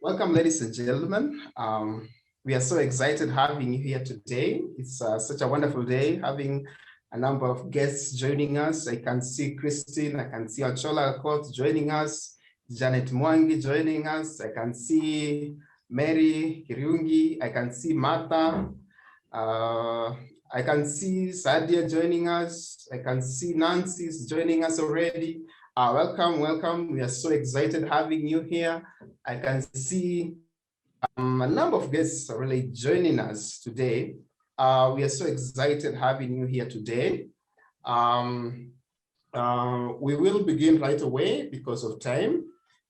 Welcome, ladies and gentlemen. We are so excited having you here today. It's such a wonderful day having a number of guests joining us. I can see Christine, I can see Achola Court joining us, Janet Mwangi joining us, I can see Mary Kirungi, I can see Martha, I can see Sadia joining us, I can see Nancy's joining us already. Welcome, welcome. We are so excited having you here. I can see a number of guests are really joining us today. We are so excited having you here today. We will begin right away because of time.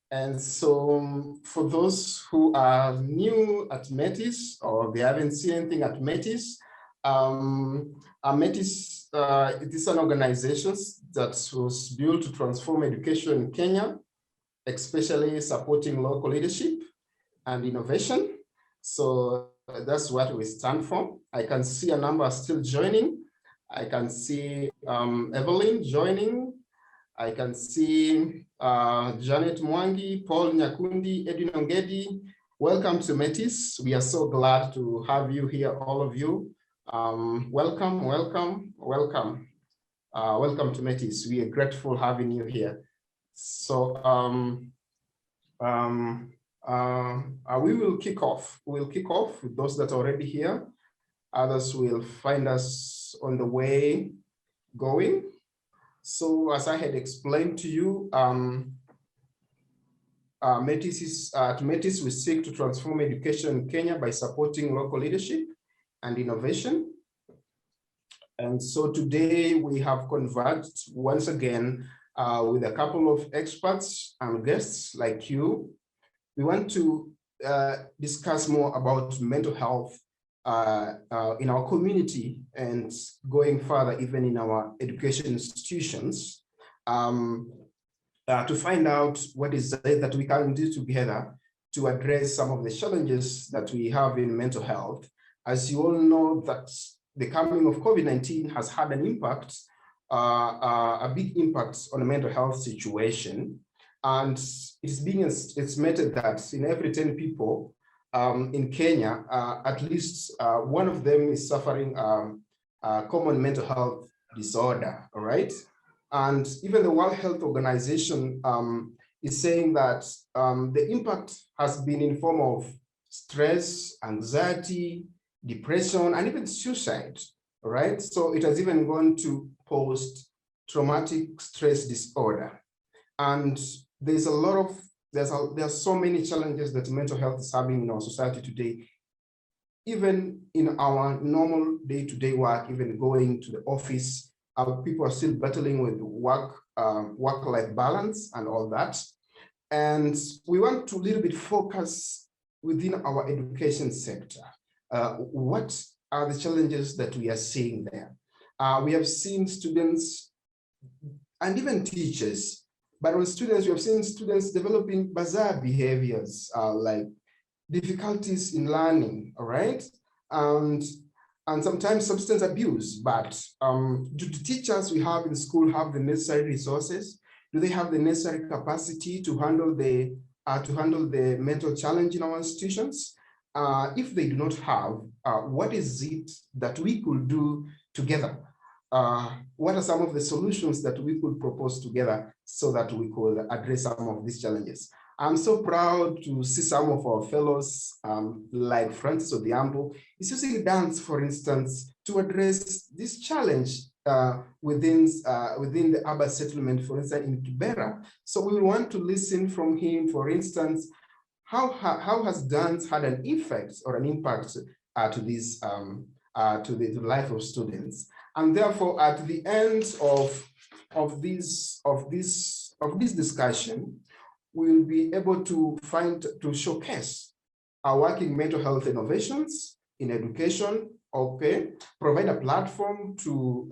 And so for those who are new at Metis or they haven't seen anything at Metis, Metis it is an organization that was built to transform education in Kenya, especially supporting local leadership and innovation. So that's what we stand for. I can see a number still joining. I can see Evelyn joining. I can see Janet Mwangi, Paul Nyakundi, Edwin Ongedi. Welcome to Metis. We are so glad to have you here, all of you. Welcome, welcome, welcome. Welcome to Metis. We are grateful having you here. So we will kick off. We'll kick off with those that are already here. Others will find us on the way going. So as I had explained to you, at Metis, we seek to transform education in Kenya by supporting local leadership and innovation. And so today we have converged once again with a couple of experts and guests like you. We want to discuss more about mental health in our community and going further even in our education institutions to find out what is it that we can do together to address some of the challenges that we have in mental health. As you all know, that the coming of COVID-19 has had an impact, a big impact on the mental health situation. And it's being estimated that in every 10 people in Kenya, at least one of them is suffering a common mental health disorder, all right? And even the World Health Organization is saying that the impact has been in form of stress, anxiety, depression, and even suicide, all right? So it has even gone to post-traumatic stress disorder. And there's a lot of, there are so many challenges that mental health is having in our society today. Even in our normal day-to-day work, even going to the office, people are still battling with work-life balance and all that. And we want to a little bit focus within our education sector. What are the challenges that we are seeing there? We have seen students and even teachers, but with students, we have seen students developing bizarre behaviors like difficulties in learning, all right? And sometimes substance abuse, but do the teachers we have in school have the necessary resources? Do they have the necessary capacity to handle the mental challenge in our institutions? If they do not have, what is it that we could do together? What are some of the solutions that we could propose together so that we could address some of these challenges? I'm so proud to see some of our fellows, like Francis Odhiambo, is using dance, for instance, to address this challenge within the urban settlement, for instance, in Kibera. So we want to listen from him, for instance, how has dance had an effect or an impact to this to the life of students? And therefore, at the end of this discussion, we'll be able to showcase our working mental health innovations in education, okay, provide a platform to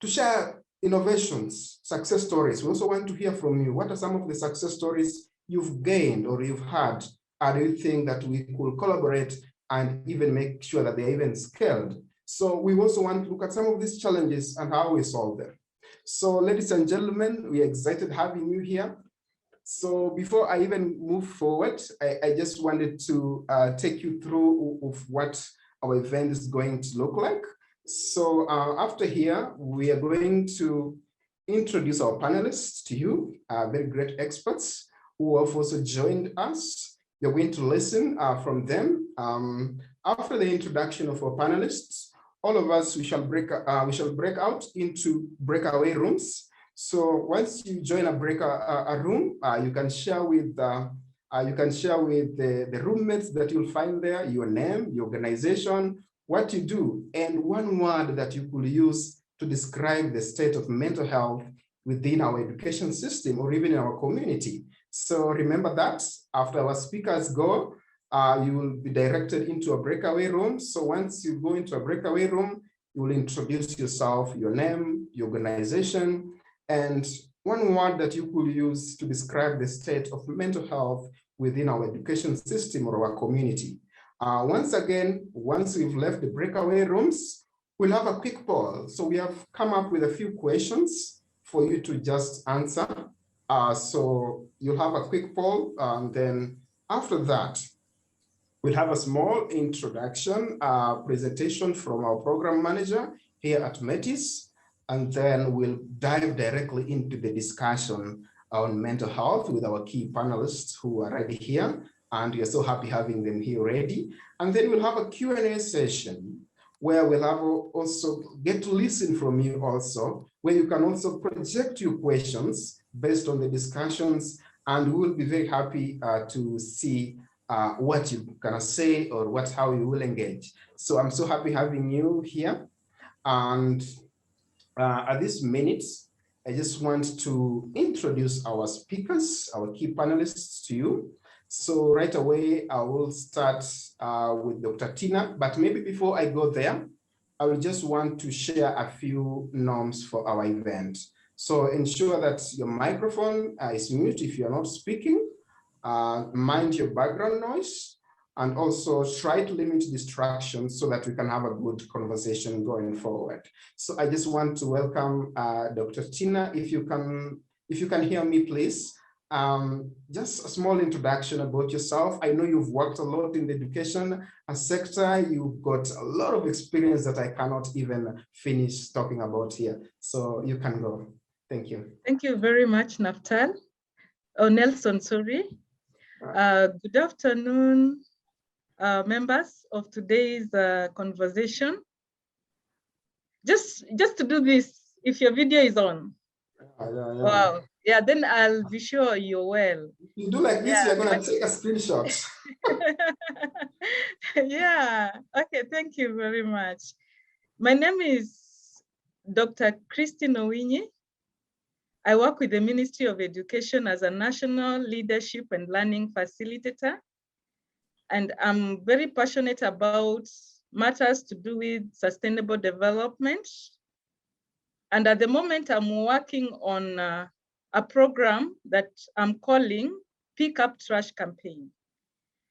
share innovations, success stories. We also want to hear from you. What are some of the success stories you've gained or you've had? Do you think that we could collaborate and even make sure that they're even scaled? So we also want to look at some of these challenges and how we solve them. So ladies and gentlemen, we are excited having you here. So before I even move forward, I just wanted to take you through of what our event is going to look like. So after here, we are going to introduce our panelists to you, very great experts who have also joined us. You're going to listen from them. After the introduction of our panelists, all of us, we shall break out into breakaway rooms. So once you join a room, you can share with the roommates that you'll find there, your name, your organization, what you do, and one word that you could use to describe the state of mental health within our education system or even in our community. So remember that after our speakers go, you will be directed into a breakaway room. So once you go into a breakaway room, you will introduce yourself, your name, your organization, and one word that you could use to describe the state of mental health within our education system or our community. Once we've left the breakaway rooms, we'll have a quick poll. So we have come up with a few questions for you to just answer. So you'll have a quick poll, and then after that, we'll have a small introduction presentation from our program manager here at Metis, and then we'll dive directly into the discussion on mental health with our key panelists who are already here, and we're so happy having them here already. And then we'll have a Q&A session where we'll have also get to listen from you also, where you can also project your questions based on the discussions, and we will be very happy to see what you're gonna say or how you will engage. So I'm so happy having you here. And at this minute, I just want to introduce our speakers, our key panelists to you. So right away, I will start with Dr. Tina, but maybe before I go there, I will just want to share a few norms for our event. So ensure that your microphone is mute if you're not speaking, mind your background noise, and also try to limit distractions so that we can have a good conversation going forward. So I just want to welcome Dr. Tina. If you can hear me, please. Just a small introduction about yourself. I know you've worked a lot in the education sector. You've got a lot of experience that I cannot even finish talking about here. So you can go. Thank you. Thank you very much, Naftal. Oh, Nelson, sorry. Good afternoon, members of today's conversation. Just to do this, if your video is on. Wow. Yeah, then I'll be sure you're well. If you do like this, you're gonna take a screenshot. Yeah, okay, thank you very much. My name is Dr. Christine Owinyi. I work with the Ministry of Education as a National Leadership and Learning Facilitator. And I'm very passionate about matters to do with sustainable development. And at the moment, I'm working on a program that I'm calling Pick Up Trash Campaign.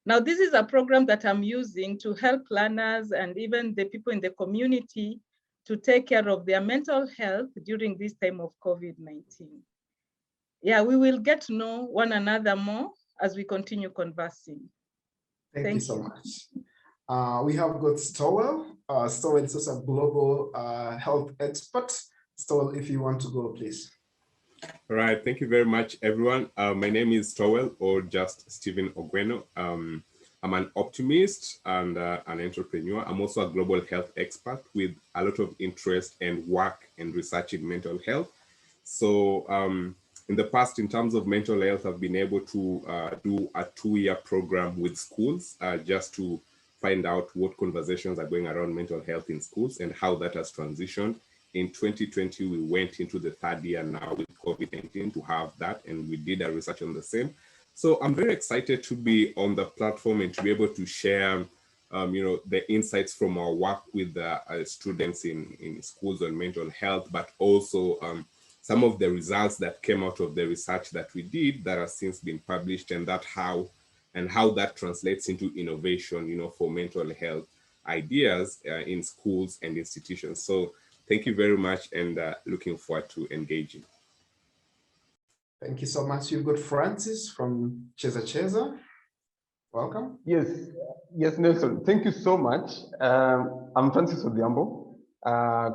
Now, this is a program that I'm using to help learners and even the people in the community to take care of their mental health during this time of COVID-19. Yeah, we will get to know one another more as we continue conversing. Thank you so much. We have got Stowell. Stowell is also a global health expert. Stowell, if you want to go, please. All right, thank you very much, everyone. My name is Stowell, or just Stephen Ogweno. I'm an optimist and an entrepreneur. I'm also a global health expert with a lot of interest and work and research in mental health. So in the past, in terms of mental health, I've been able to do a 2-year program with schools just to find out what conversations are going around mental health in schools and how that has transitioned. In 2020, we went into the 3rd year now with COVID-19 to have that, and we did our research on the same. So I'm very excited to be on the platform and to be able to share, the insights from our work with students in schools on mental health, but also some of the results that came out of the research that we did that has since been published, and how that translates into innovation, for mental health ideas in schools and institutions. So thank you very much, and looking forward to engaging. Thank you so much. You've got Francis from ChezaCheza. Welcome. Yes, Nelson. Thank you so much. I'm Francis Odhiambo,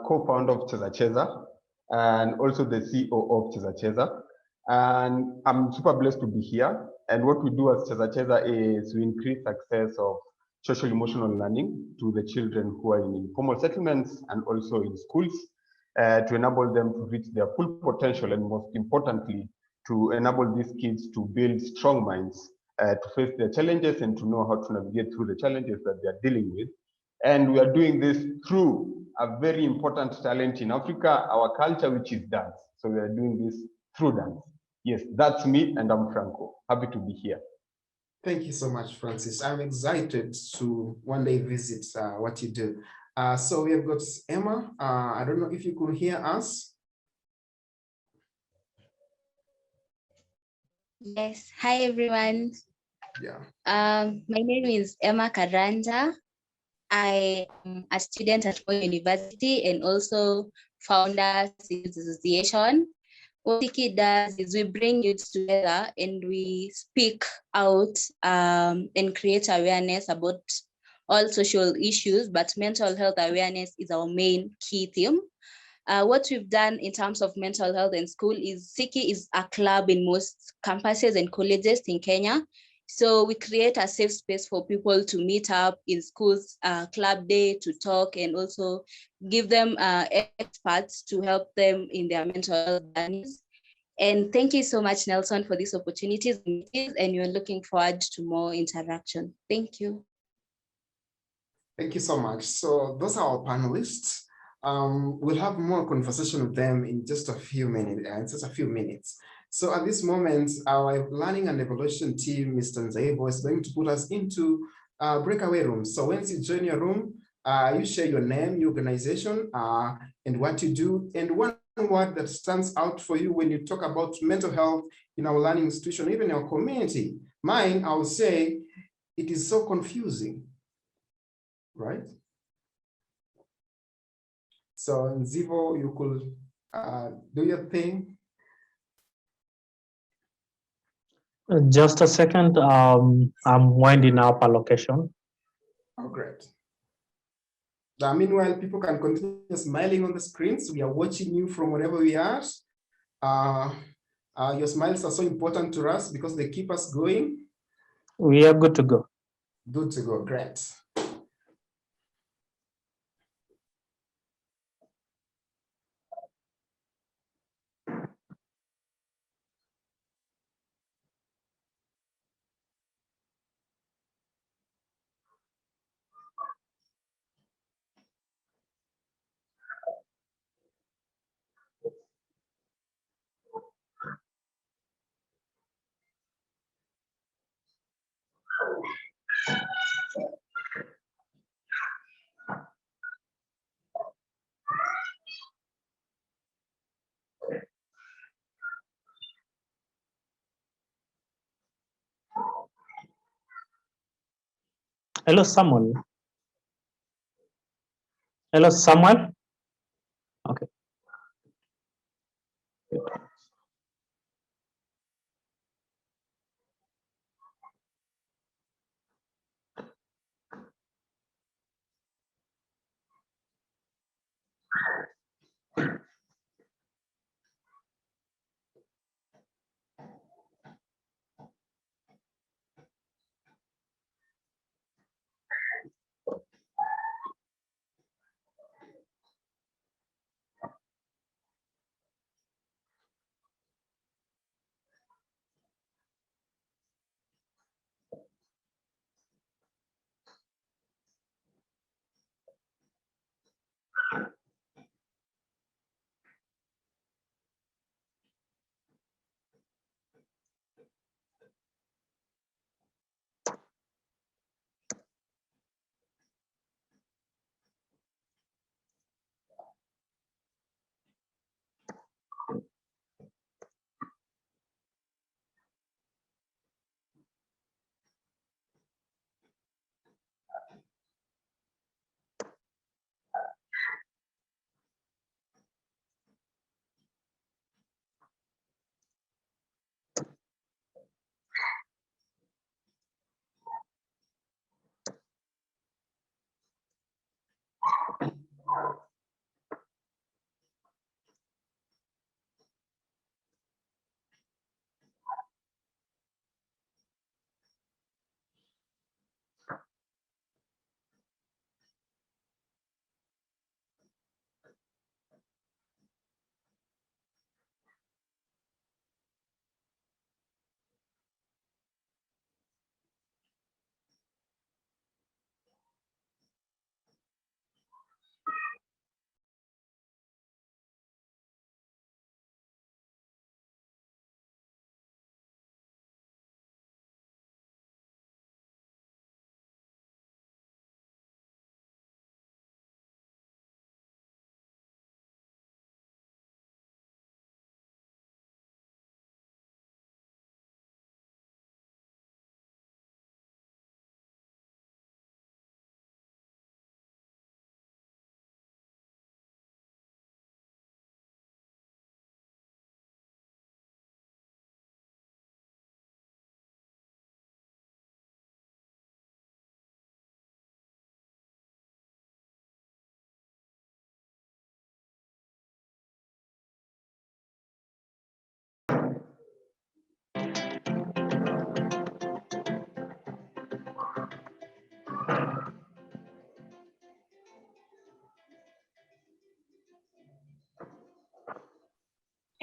co-founder of ChezaCheza, and also the CEO of ChezaCheza. And I'm super blessed to be here. And what we do as ChezaCheza is we increase access of social emotional learning to the children who are in informal settlements and also in schools to enable them to reach their full potential, and most importantly, to enable these kids to build strong minds to face their challenges and to know how to navigate through the challenges that they are dealing with. And we are doing this through a very important talent in Africa, our culture, which is dance. So we are doing this through dance. Yes, that's me, and I'm Franco. Happy to be here. Thank you so much, Francis. I'm excited to one day visit what you do. So we have got Emmah. I don't know if you could hear us. Yes, hi everyone. Yeah. My name is Emmah Karanja. I am a student at Moi University and also founder Cities Association. What Siki does is we bring youth together and we speak out and create awareness about all social issues, but mental health awareness is our main key theme. What we've done in terms of mental health in school is Siki is a club in most campuses and colleges in Kenya. So we create a safe space for people to meet up in schools, club day, to talk, and also give them experts to help them in their mental health journeys. And thank you so much, Nelson, for these opportunities, and we're looking forward to more interaction. Thank you. Thank you so much. So those are our panelists. We'll have more conversation with them in just a few minutes. So at this moment, our learning and evaluation team, Mr. Nzaibo, is going to put us into breakaway rooms. So once you join your room, you share your name, your organization, and what you do, and one word that stands out for you when you talk about mental health in our learning institution, even our community. Mine, I would say, it is so confusing, right? So Nzivo, you could do your thing. Just a second, I'm winding up a location. Oh, great. Meanwhile, people can continue smiling on the screens. We are watching you from wherever we are. Your smiles are so important to us because they keep us going. We are good to go. Good to go, great. Hello, Samuel. Hello, Samuel. Okay.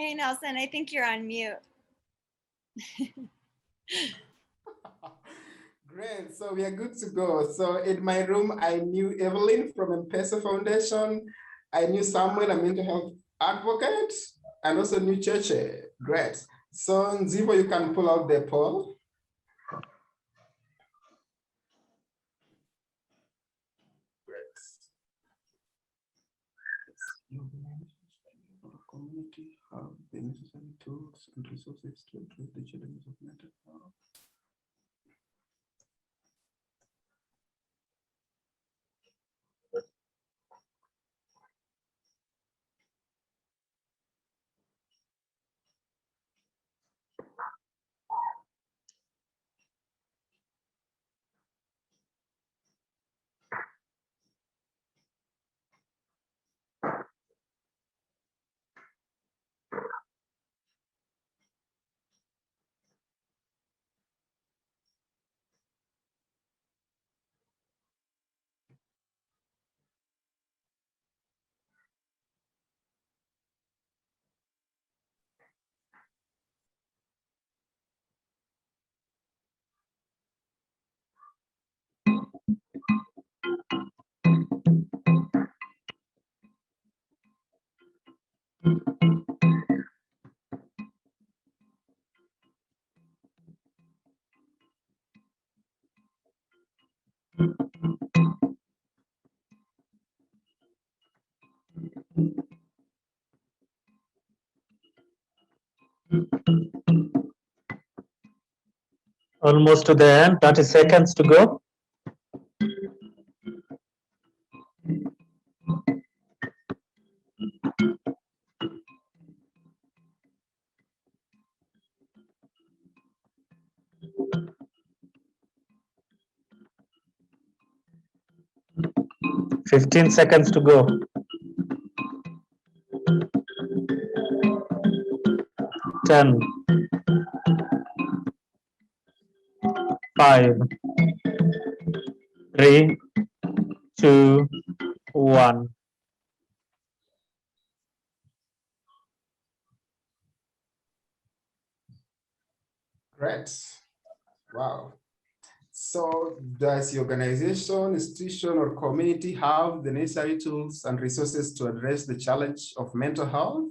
Hey, Nelson, I think you're on mute. Great, so we are good to go. So in my room, I knew Evelyn from M-Pesa Foundation. I knew Samuel, a mental health advocate, and also knew Cheche. Great. So Nzivo, you can pull out the poll. Great. Community have the necessary tools and resources to address the challenges of mental health. Almost to the end, 30 seconds to go. Fifteen seconds to go. 10, 5, 3, 2, 1. Great. Wow. So does the organization, institution, or community have the necessary tools and resources to address the challenge of mental health?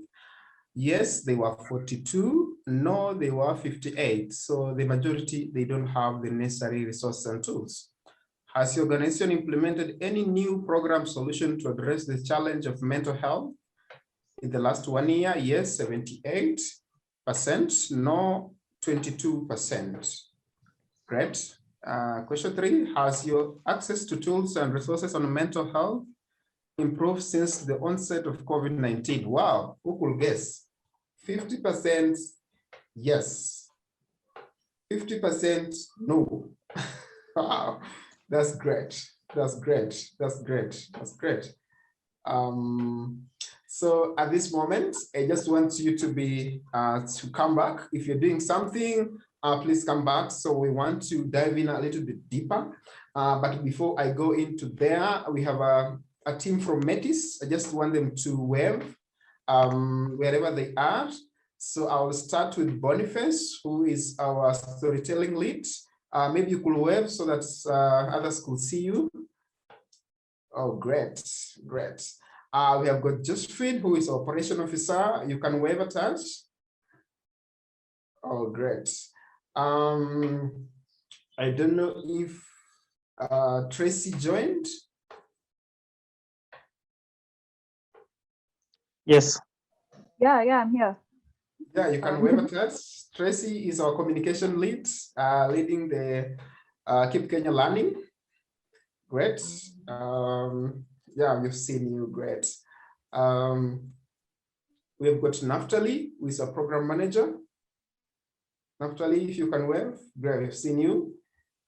Yes, they were 42. No, they were 58. So the majority, they don't have the necessary resources and tools. Has the organization implemented any new program solution to address the challenge of mental health? In the last 1 year, yes, 78%. No, 22%. Great. Question 3, has your access to tools and resources on mental health improved since the onset of COVID-19? Wow, who could guess? 50% yes, 50% no. Wow, that's great. That's great. That's great. That's great. So at this moment, I just want you to come back. If you're doing something, please come back. So we want to dive in a little bit deeper. But before I go into there, we have a team from Metis. I just want them to wave wherever they are. So I'll start with Boniface, who is our storytelling lead. Maybe you could wave so that others could see you. Oh, great, great. We have got Josephine, who is operation officer. You can wave at us. Oh, great. I don't know if Tracy joined. Yes. Yeah, I'm here. Yeah, you can wave at us. Tracy is our communication lead, leading the Keep Kenya Learning. Great. Yeah, we've seen you. Great. We've got Naftali, who is a program manager. Naftali, if you can wave, great, we've seen you.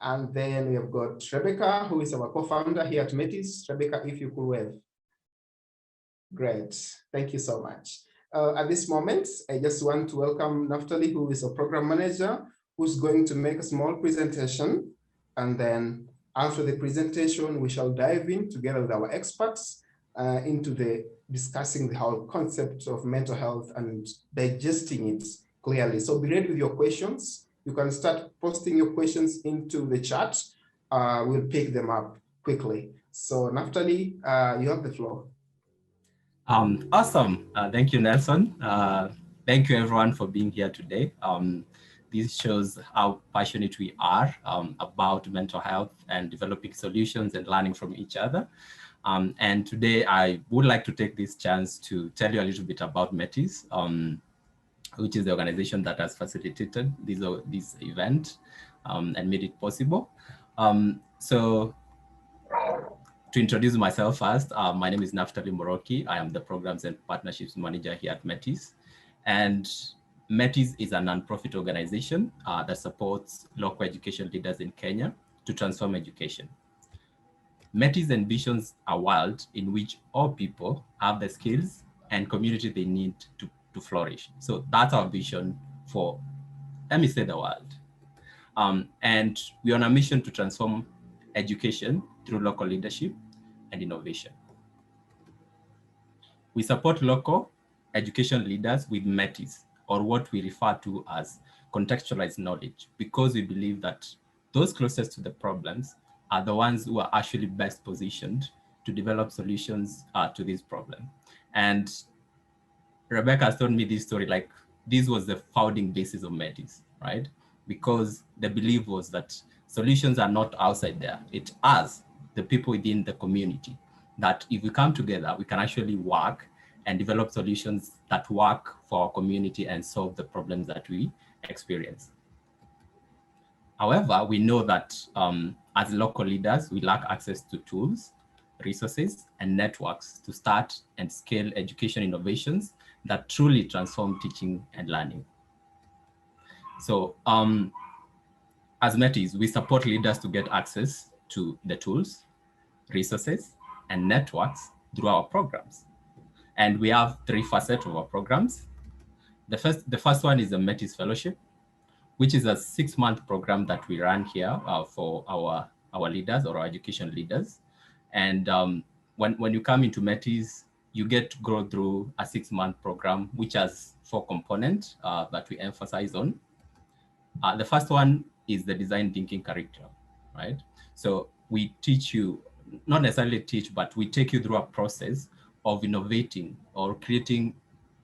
And then we have got Rebecca, who is our co-founder here at Metis. Rebecca, if you could wave. Great, thank you so much. At this moment, I just want to welcome Naftali, who is a program manager, who's going to make a small presentation. And then after the presentation, we shall dive in together with our experts into the discussing the whole concept of mental health and digesting it clearly. So be ready with your questions. You can start posting your questions into the chat. We'll pick them up quickly. So Naftali, you have the floor. Awesome. Thank you, Nelson. Thank you, everyone, for being here today. This shows how passionate we are about mental health and developing solutions and learning from each other. And today, I would like to take this chance to tell you a little bit about Metis, which is the organization that has facilitated this event and made it possible. So to introduce myself first, my name is Naftali Moroki. I am the Programs and Partnerships Manager here at Metis. And Metis is a nonprofit organization that supports local education leaders in Kenya to transform education. Metis envisions a world in which all people have the skills and community they need to flourish. So that's our vision for, let me say, the world. And we're on a mission to transform education through local leadership and innovation. We support local education leaders with Metis, or what we refer to as contextualized knowledge, because we believe that those closest to the problems are the ones who are actually best positioned to develop solutions to this problem. And Rebecca has told me this story, like this was the founding basis of Metis, right? Because the belief was that solutions are not outside there. It's us, the people within the community, that if we come together, we can actually work and develop solutions that work for our community and solve the problems that we experience. However, we know that as local leaders, we lack access to tools, resources, and networks to start and scale education innovations that truly transform teaching and learning. So as Metis, we support leaders to get access to the tools, resources, and networks through our programs. And we have 3 facets of our programs. The first one is the Metis Fellowship, which is a 6-month program that we run here for our leaders or our education leaders. And when you come into Metis, you get to go through a 6-month program, which has 4 components that we emphasize on. The first one is the design thinking curriculum, right? So we teach you, not necessarily teach, but we take you through a process of innovating or creating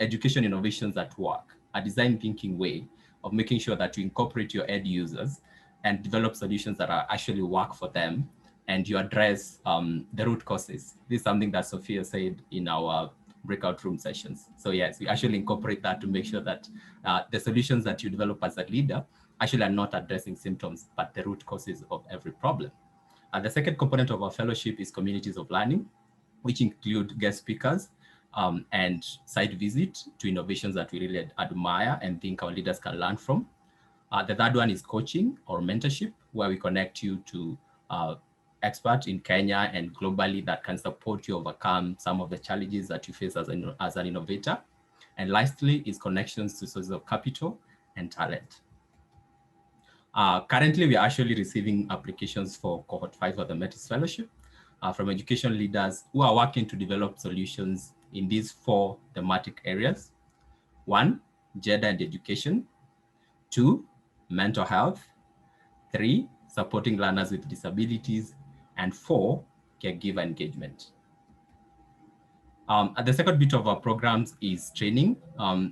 education innovations that work, a design thinking way of making sure that you incorporate your end users and develop solutions that are actually work for them, and you address the root causes. This is something that Sophia said in our breakout room sessions. So yes, we actually incorporate that to make sure that the solutions that you develop as a leader actually are not addressing symptoms, but the root causes of every problem. The second component of our fellowship is communities of learning, which include guest speakers and site visit to innovations that we really admire and think our leaders can learn from. The third one is coaching or mentorship, where we connect you to experts in Kenya and globally that can support you overcome some of the challenges that you face as an innovator. And lastly is connections to sources of capital and talent. Currently, we are actually receiving applications for cohort 5 of the Metis Fellowship from education leaders who are working to develop solutions in these 4 thematic areas. 1, gender and education. 2, mental health. 3, supporting learners with disabilities. And 4, caregiver engagement. The second bit of our programs is training.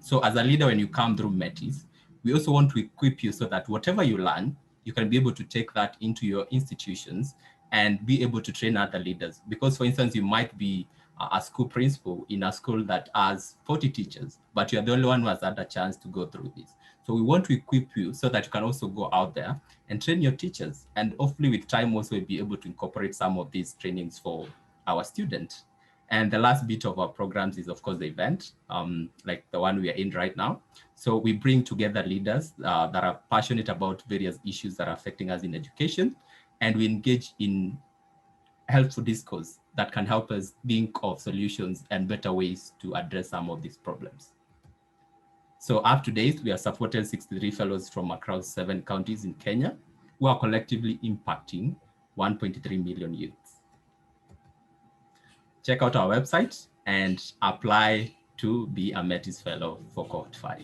So as a leader, when you come through Metis, we also want to equip you so that whatever you learn, you can be able to take that into your institutions and be able to train other leaders. Because for instance, you might be a school principal in a school that has 40 teachers, but you're the only one who has had a chance to go through this. So we want to equip you so that you can also go out there and train your teachers. And hopefully with time also we'll be able to incorporate some of these trainings for our students. And the last bit of our programs is, of course, the event, like the one we are in right now. So we bring together leaders that are passionate about various issues that are affecting us in education, and we engage in helpful discourse that can help us think of solutions and better ways to address some of these problems. So up to date, we have supported 63 fellows from across 7 counties in Kenya, who are collectively impacting 1.3 million youths. Check out our website and apply to be a Metis Fellow for Cohort 5.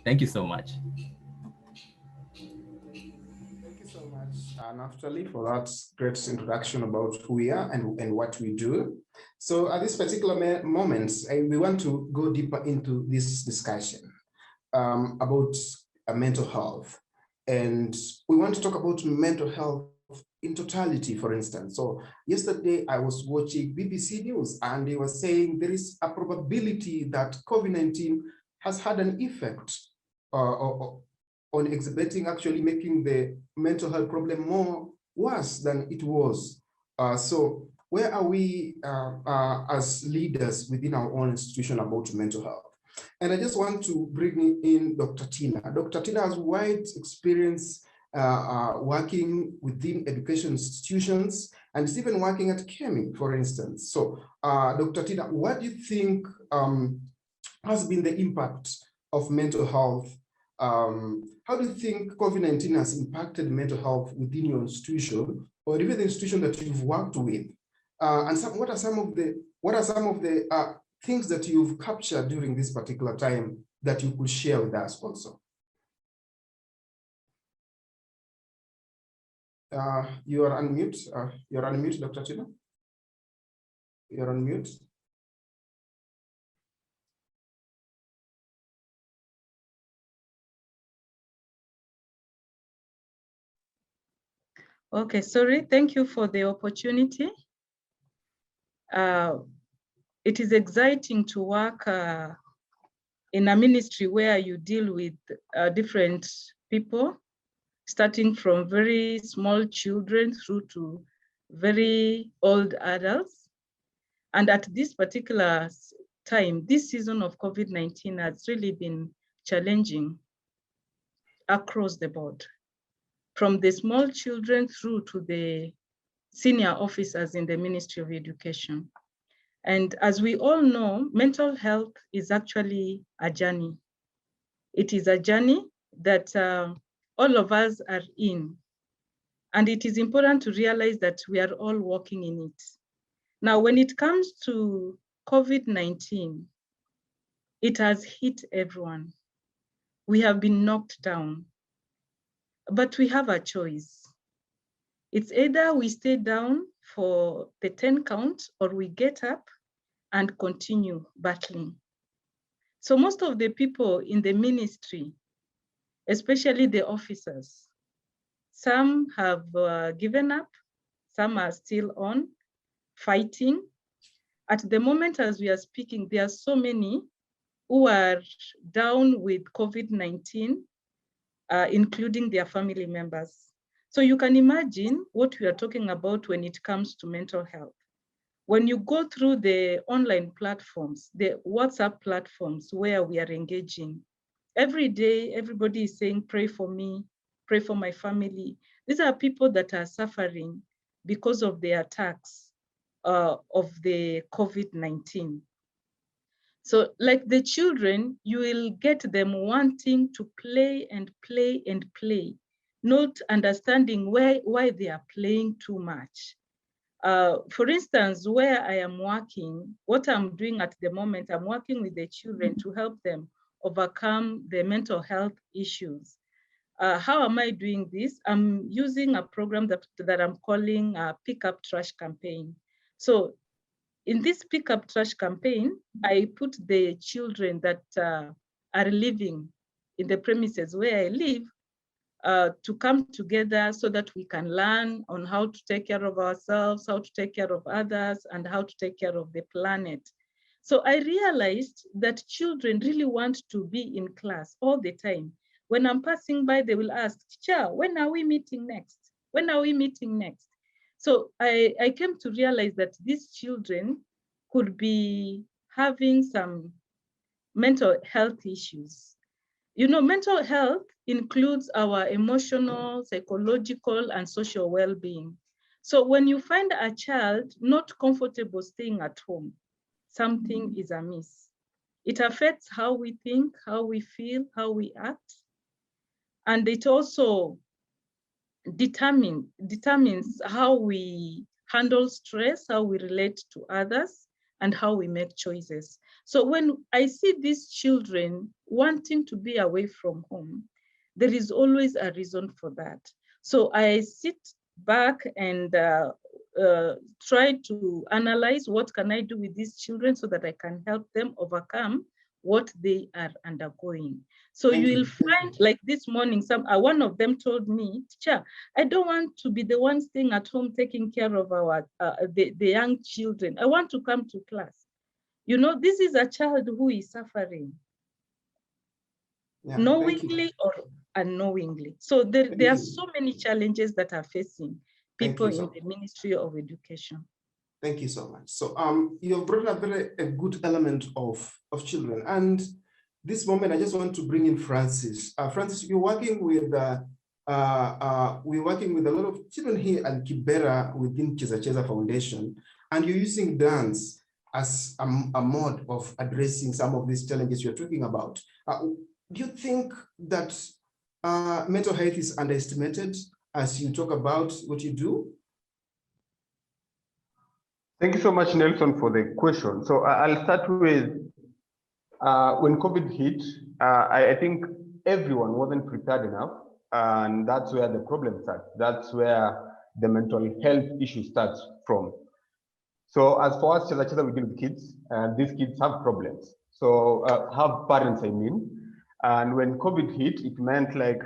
Thank you so much. Thank you so much, Naftali, for that great introduction about who we are and what we do. So at this particular moment, we want to go deeper into this discussion about mental health. And we want to talk about mental health in totality, for instance. So yesterday I was watching BBC News and they were saying there is a probability that COVID-19 has had an effect on exhibiting, actually making the mental health problem more worse than it was. So where are we as leaders within our own institution about mental health? And I just want to bring in Dr. Tina. Dr. Tina has wide experience working within education institutions and is even working at KEMI, for instance. So Dr. Tina, what do you think has been the impact of mental health? How do you think COVID-19 has impacted mental health within your institution or even the institution that you've worked with? And what are some of the things that you've captured during this particular time that you could share with us also? You are on mute. You're on mute, Dr. Tina. You're on mute. Okay, sorry. Thank you for the opportunity. It is exciting to work in a ministry where you deal with different people, starting from very small children through to very old adults. And at this particular time, this season of COVID-19 has really been challenging across the board, from the small children through to the senior officers in the Ministry of Education. And as we all know, mental health is actually a journey. It is a journey that all of us are in. And it is important to realize that we are all walking in it. Now, when it comes to COVID-19, it has hit everyone. We have been knocked down, but we have a choice. It's either we stay down for the 10 count or we get up and continue battling. So most of the people in the ministry, especially the officers, some have given up, some are still on fighting. At the moment as we are speaking, there are so many who are down with COVID-19, including their family members. So you can imagine what we are talking about when it comes to mental health. When you go through the online platforms, the WhatsApp platforms where we are engaging, every day, everybody is saying, pray for me, pray for my family. These are people that are suffering because of the attacks of the COVID-19. So like the children, you will get them wanting to play and play and play, not understanding why they are playing too much. For instance, where I am working, what I'm doing at the moment, I'm working with the children to help them overcome the mental health issues. How am I doing this? I'm using a program that I'm calling a Pick Up Trash campaign. So in this Pick Up Trash campaign, I put the children that are living in the premises where I live to come together so that we can learn on how to take care of ourselves, how to take care of others, and how to take care of the planet. So I realized that children really want to be in class all the time. When I'm passing by, they will ask, "Teacher, when are we meeting next? When are we meeting next?" So I came to realize that these children could be having some mental health issues. You know, mental health includes our emotional, psychological, and social well-being. So when you find a child not comfortable staying at home, something is amiss. It affects how we think, how we feel, how we act. And it also determines how we handle stress, how we relate to others, and how we make choices. So when I see these children wanting to be away from home, there is always a reason for that. So I sit back and try to analyze what can I do with these children so that I can help them overcome what they are undergoing. So you will find, like this morning, one of them told me, "Teacher, I don't want to be the one staying at home taking care of the young children. I want to come to class." You know, this is a child who is suffering, knowingly or unknowingly. So there are so many challenges that are facing people in the Ministry of Education. Thank you so much. So you've brought up a good element of children. And this moment, I just want to bring in Francis. Francis, you're working with we're working with a lot of children here at Kibera within ChezaCheza Foundation, and you're using dance as a mode of addressing some of these challenges you're talking about. Do you think that mental health is underestimated as you talk about what you do? Thank you so much, Nelson, for the question. So I'll start with when COVID hit, I think everyone wasn't prepared enough, and that's where the problem starts. That's where the mental health issue starts from. So as far as ChezaCheza, we deal with kids, and these kids have problems. So have parents, I mean. And when COVID hit, it meant like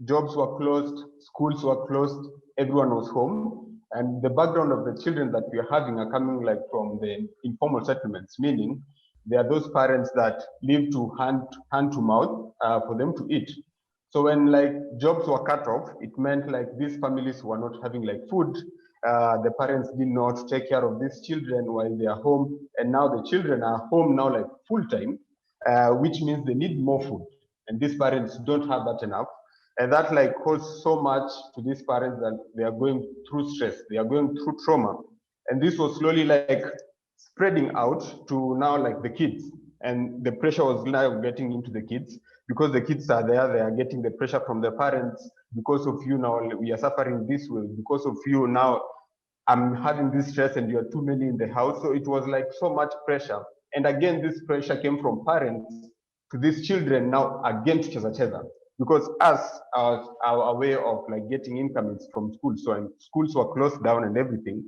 jobs were closed, schools were closed, everyone was home. And the background of the children that we are having are coming like from the informal settlements, meaning there are those parents that live to hand to mouth for them to eat. So when like jobs were cut off, it meant like these families were not having like food. The parents did not take care of these children while they are home. And now the children are home now like full time, which means they need more food. And these parents don't have that enough. And that like caused so much to these parents that they are going through stress, they are going through trauma. And this was slowly like spreading out to now like the kids. And the pressure was now getting into the kids because the kids are there, they are getting the pressure from the parents. Because of you now, we are suffering this way. Because of you now, I'm having this stress and you are too many in the house. So it was like so much pressure. And again, this pressure came from parents to these children now again to ChezaCheza. Because us, our way of like getting income is from school. So schools were closed down and everything.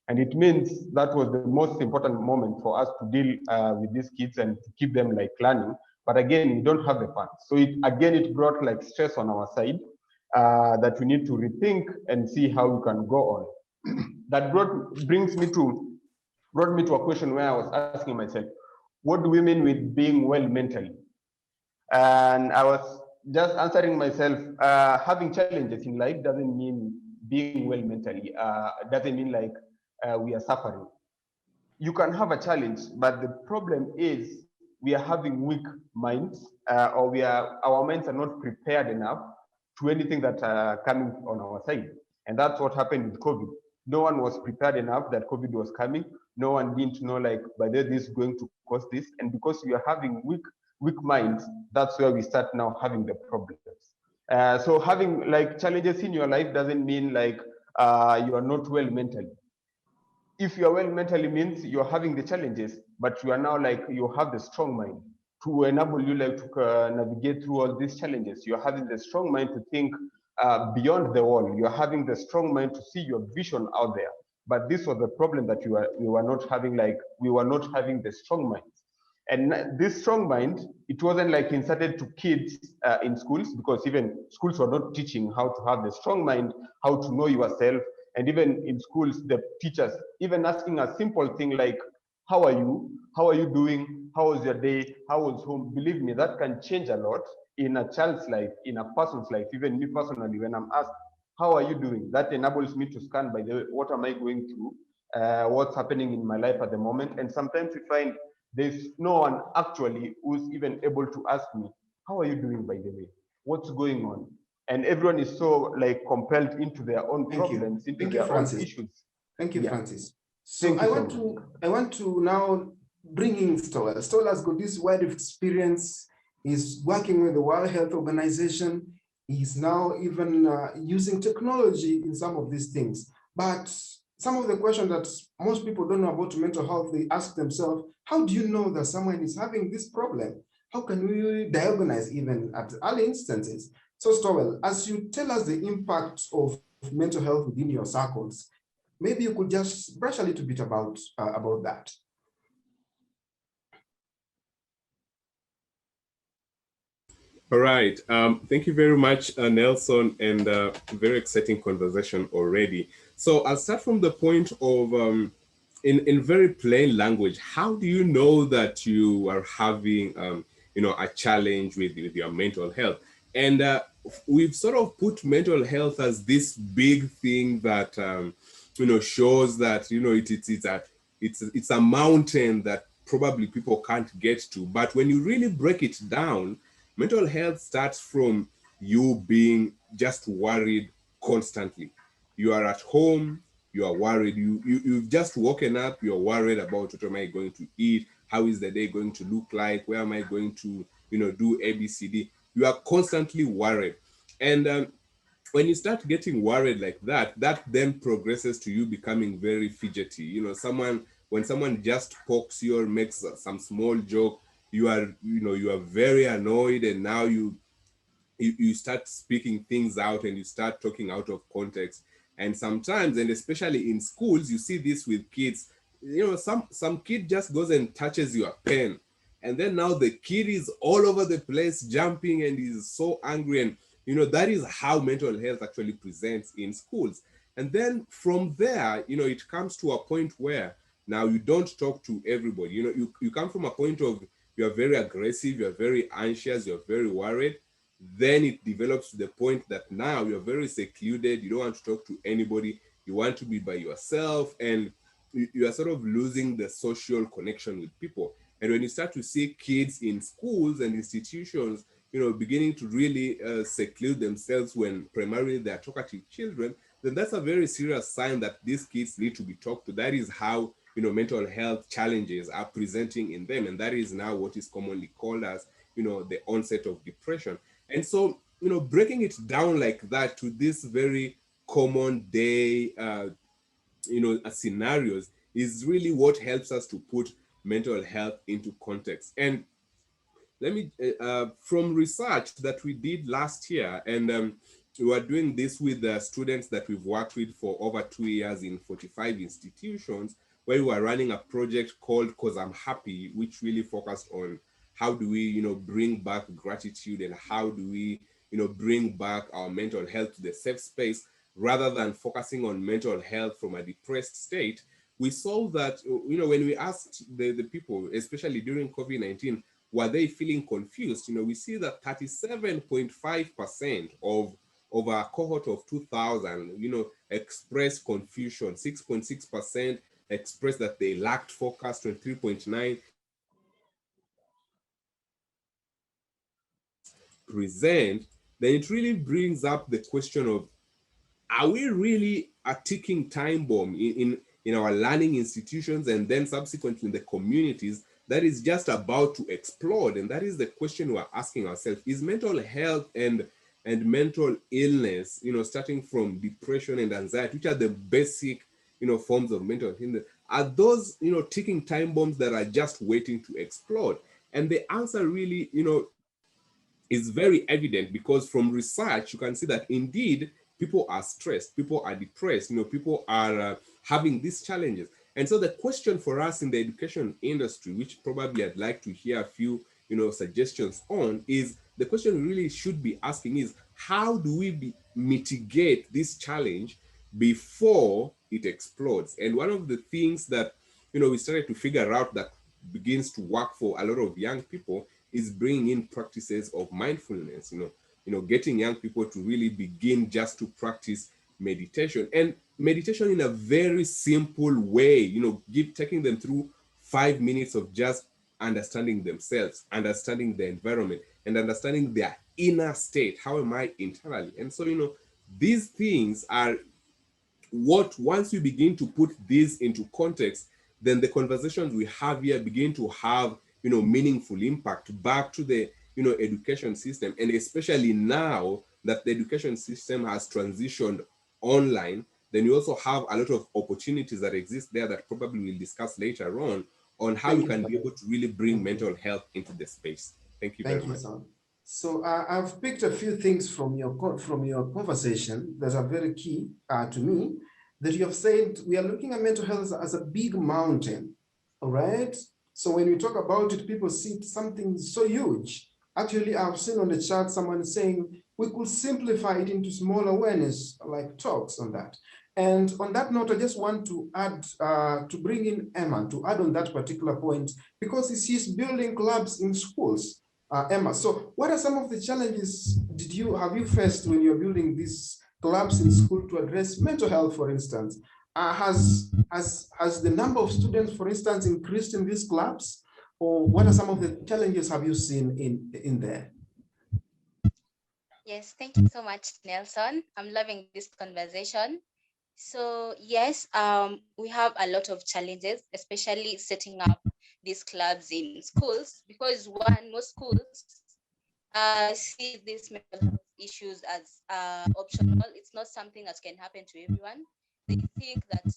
And it means that was the most important moment for us to deal with these kids and to keep them like learning. But again, we don't have the funds. So it brought like stress on our side that we need to rethink and see how we can go on. That brought me to a question where I was asking myself, what do we mean with being well mentally? And I was just answering myself, having challenges in life doesn't mean being well mentally, doesn't mean like we are suffering. You can have a challenge, but the problem is we are having weak minds, or our minds are not prepared enough to anything that are coming on our side. And that's what happened with COVID. No one was prepared enough that COVID was coming. No one didn't know like, by the way, this is going to cause this. And because we are having weak minds, that's where we start now having the problems. So having like challenges in your life doesn't mean like you are not well mentally. If you are well mentally means you're having the challenges, but you are now like, you have the strong mind to enable you like to navigate through all these challenges. You're having the strong mind to think beyond the wall. You're having the strong mind to see your vision out there. But this was the problem that we were not having the strong minds. And this strong mind, it wasn't like inserted to kids in schools, because even schools were not teaching how to have the strong mind, how to know yourself. And even in schools, the teachers, even asking a simple thing like, how are you? How are you doing? How was your day? How was home? Believe me, that can change a lot in a child's life, in a person's life. Even me personally, when I'm asked, how are you doing? That enables me to scan, by the way, what am I going through? What's happening in my life at the moment? And sometimes we find there's no one actually who's even able to ask me, how are you doing, by the way? What's going on? And everyone is so like compelled into their own problems, into their own issues. Thank you, Francis. So I want to now bring in Stowell. Stowell has got this wide experience. He's working with the World Health Organization. He's now even using technology in some of these things. But some of the questions that most people don't know about mental health, they ask themselves, how do you know that someone is having this problem? How can we diagnose even at early instances? So Stowell, as you tell us the impact of mental health within your circles, maybe you could just brush a little bit about that. All right. Thank you very much, Nelson, and very exciting conversation already. So I'll start from the point of, in very plain language, how do you know that you are having, a challenge with your mental health? And we've sort of put mental health as this big thing that, shows that, it's a mountain that probably people can't get to. But when you really break it down, mental health starts from you being just worried constantly. You are at home, you are worried. You've just woken up, you're worried about what am I going to eat? How is the day going to look like? Where am I going to, do ABCD? You are constantly worried. And when you start getting worried like that, that then progresses to you becoming very fidgety. When someone just pokes you or makes some small joke, you are very annoyed, and now you start speaking things out and you start talking out of context. And sometimes, and especially in schools, you see this with kids. Some kid just goes and touches your pen, and then now the kid is all over the place jumping and is so angry. And that is how mental health actually presents in schools. And then from there, it comes to a point where now you don't talk to everybody. You come from a point of you are very aggressive, you're very anxious, you're very worried. Then it develops to the point that now you're very secluded, you don't want to talk to anybody, you want to be by yourself, and you are sort of losing the social connection with people. And when you start to see kids in schools and institutions, beginning to really seclude themselves when primarily they are talkative children, then that's a very serious sign that these kids need to be talked to. That is how, mental health challenges are presenting in them. And that is now what is commonly called as, the onset of depression. And so, breaking it down like that to this very common day, scenarios is really what helps us to put mental health into context. And let me, from research that we did last year, and we were doing this with the students that we've worked with for over 2 years in 45 institutions, where we were running a project called 'Cause I'm Happy, which really focused on how do we, bring back gratitude, and how do we, bring back our mental health to the safe space, rather than focusing on mental health from a depressed state. We saw that, when we asked the people, especially during COVID-19, were they feeling confused? We see that 37.5% of a cohort of 2,000, expressed confusion. 6.6% expressed that they lacked focus. 23.9% present. Then it really brings up the question of, are we really a ticking time bomb in our learning institutions, and then subsequently in the communities, that is just about to explode? And that is the question we're asking ourselves. Is mental health and mental illness, starting from depression and anxiety, which are the basic, forms of mental illness, are those, ticking time bombs that are just waiting to explode? And the answer really, is very evident, because from research, you can see that indeed, people are stressed, people are depressed, people are having these challenges. And so the question for us in the education industry, which probably I'd like to hear a few, suggestions on, is the question we really should be asking is, how do we mitigate this challenge before it explodes? And one of the things that, we started to figure out that begins to work for a lot of young people is bringing in practices of mindfulness, getting young people to really begin just to practice meditation, and meditation in a very simple way, taking them through 5 minutes of just understanding themselves, understanding the environment, and understanding their inner state. How am I internally? And so, these things are what, once we begin to put these into context, then the conversations we have here begin to have, meaningful impact back to the, education system. And especially now that the education system has transitioned online, then you also have a lot of opportunities that exist there that probably we'll discuss later on how you can be able to really bring mental health into the space. Thank you very much. So I've picked a few things from your conversation that are very key to me, that you have said we are looking at mental health as a big mountain, all right? So when we talk about it, people see something so huge. Actually, I've seen on the chat someone saying we could simplify it into small awareness, like talks on that. And on that note, I just want to add, to bring in Emmah to add on that particular point, because she's building clubs in schools. Emmah, so what are some of the challenges have you faced when you're building these clubs in school to address mental health, for instance? Has the number of students, for instance, increased in these clubs? Or what are some of the challenges have you seen in there? Yes, thank you so much, Nelson. I'm loving this conversation. So yes, we have a lot of challenges, especially setting up these clubs in schools, because most schools see these mental health issues as optional. It's not something that can happen to everyone. They think that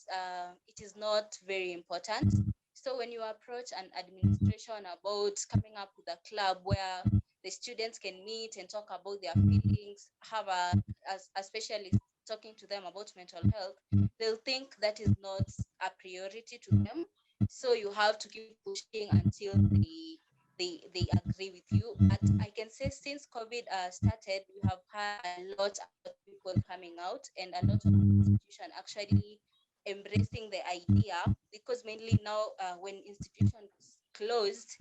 it is not very important. So when you approach an administration about coming up with a club where the students can meet and talk about their feelings, have a specialist talking to them about mental health, they'll think that is not a priority to them. So you have to keep pushing until they agree with you. But I can say since COVID started, we have had a lot of people coming out and a lot of institutions actually embracing the idea, because mainly now when institutions closed,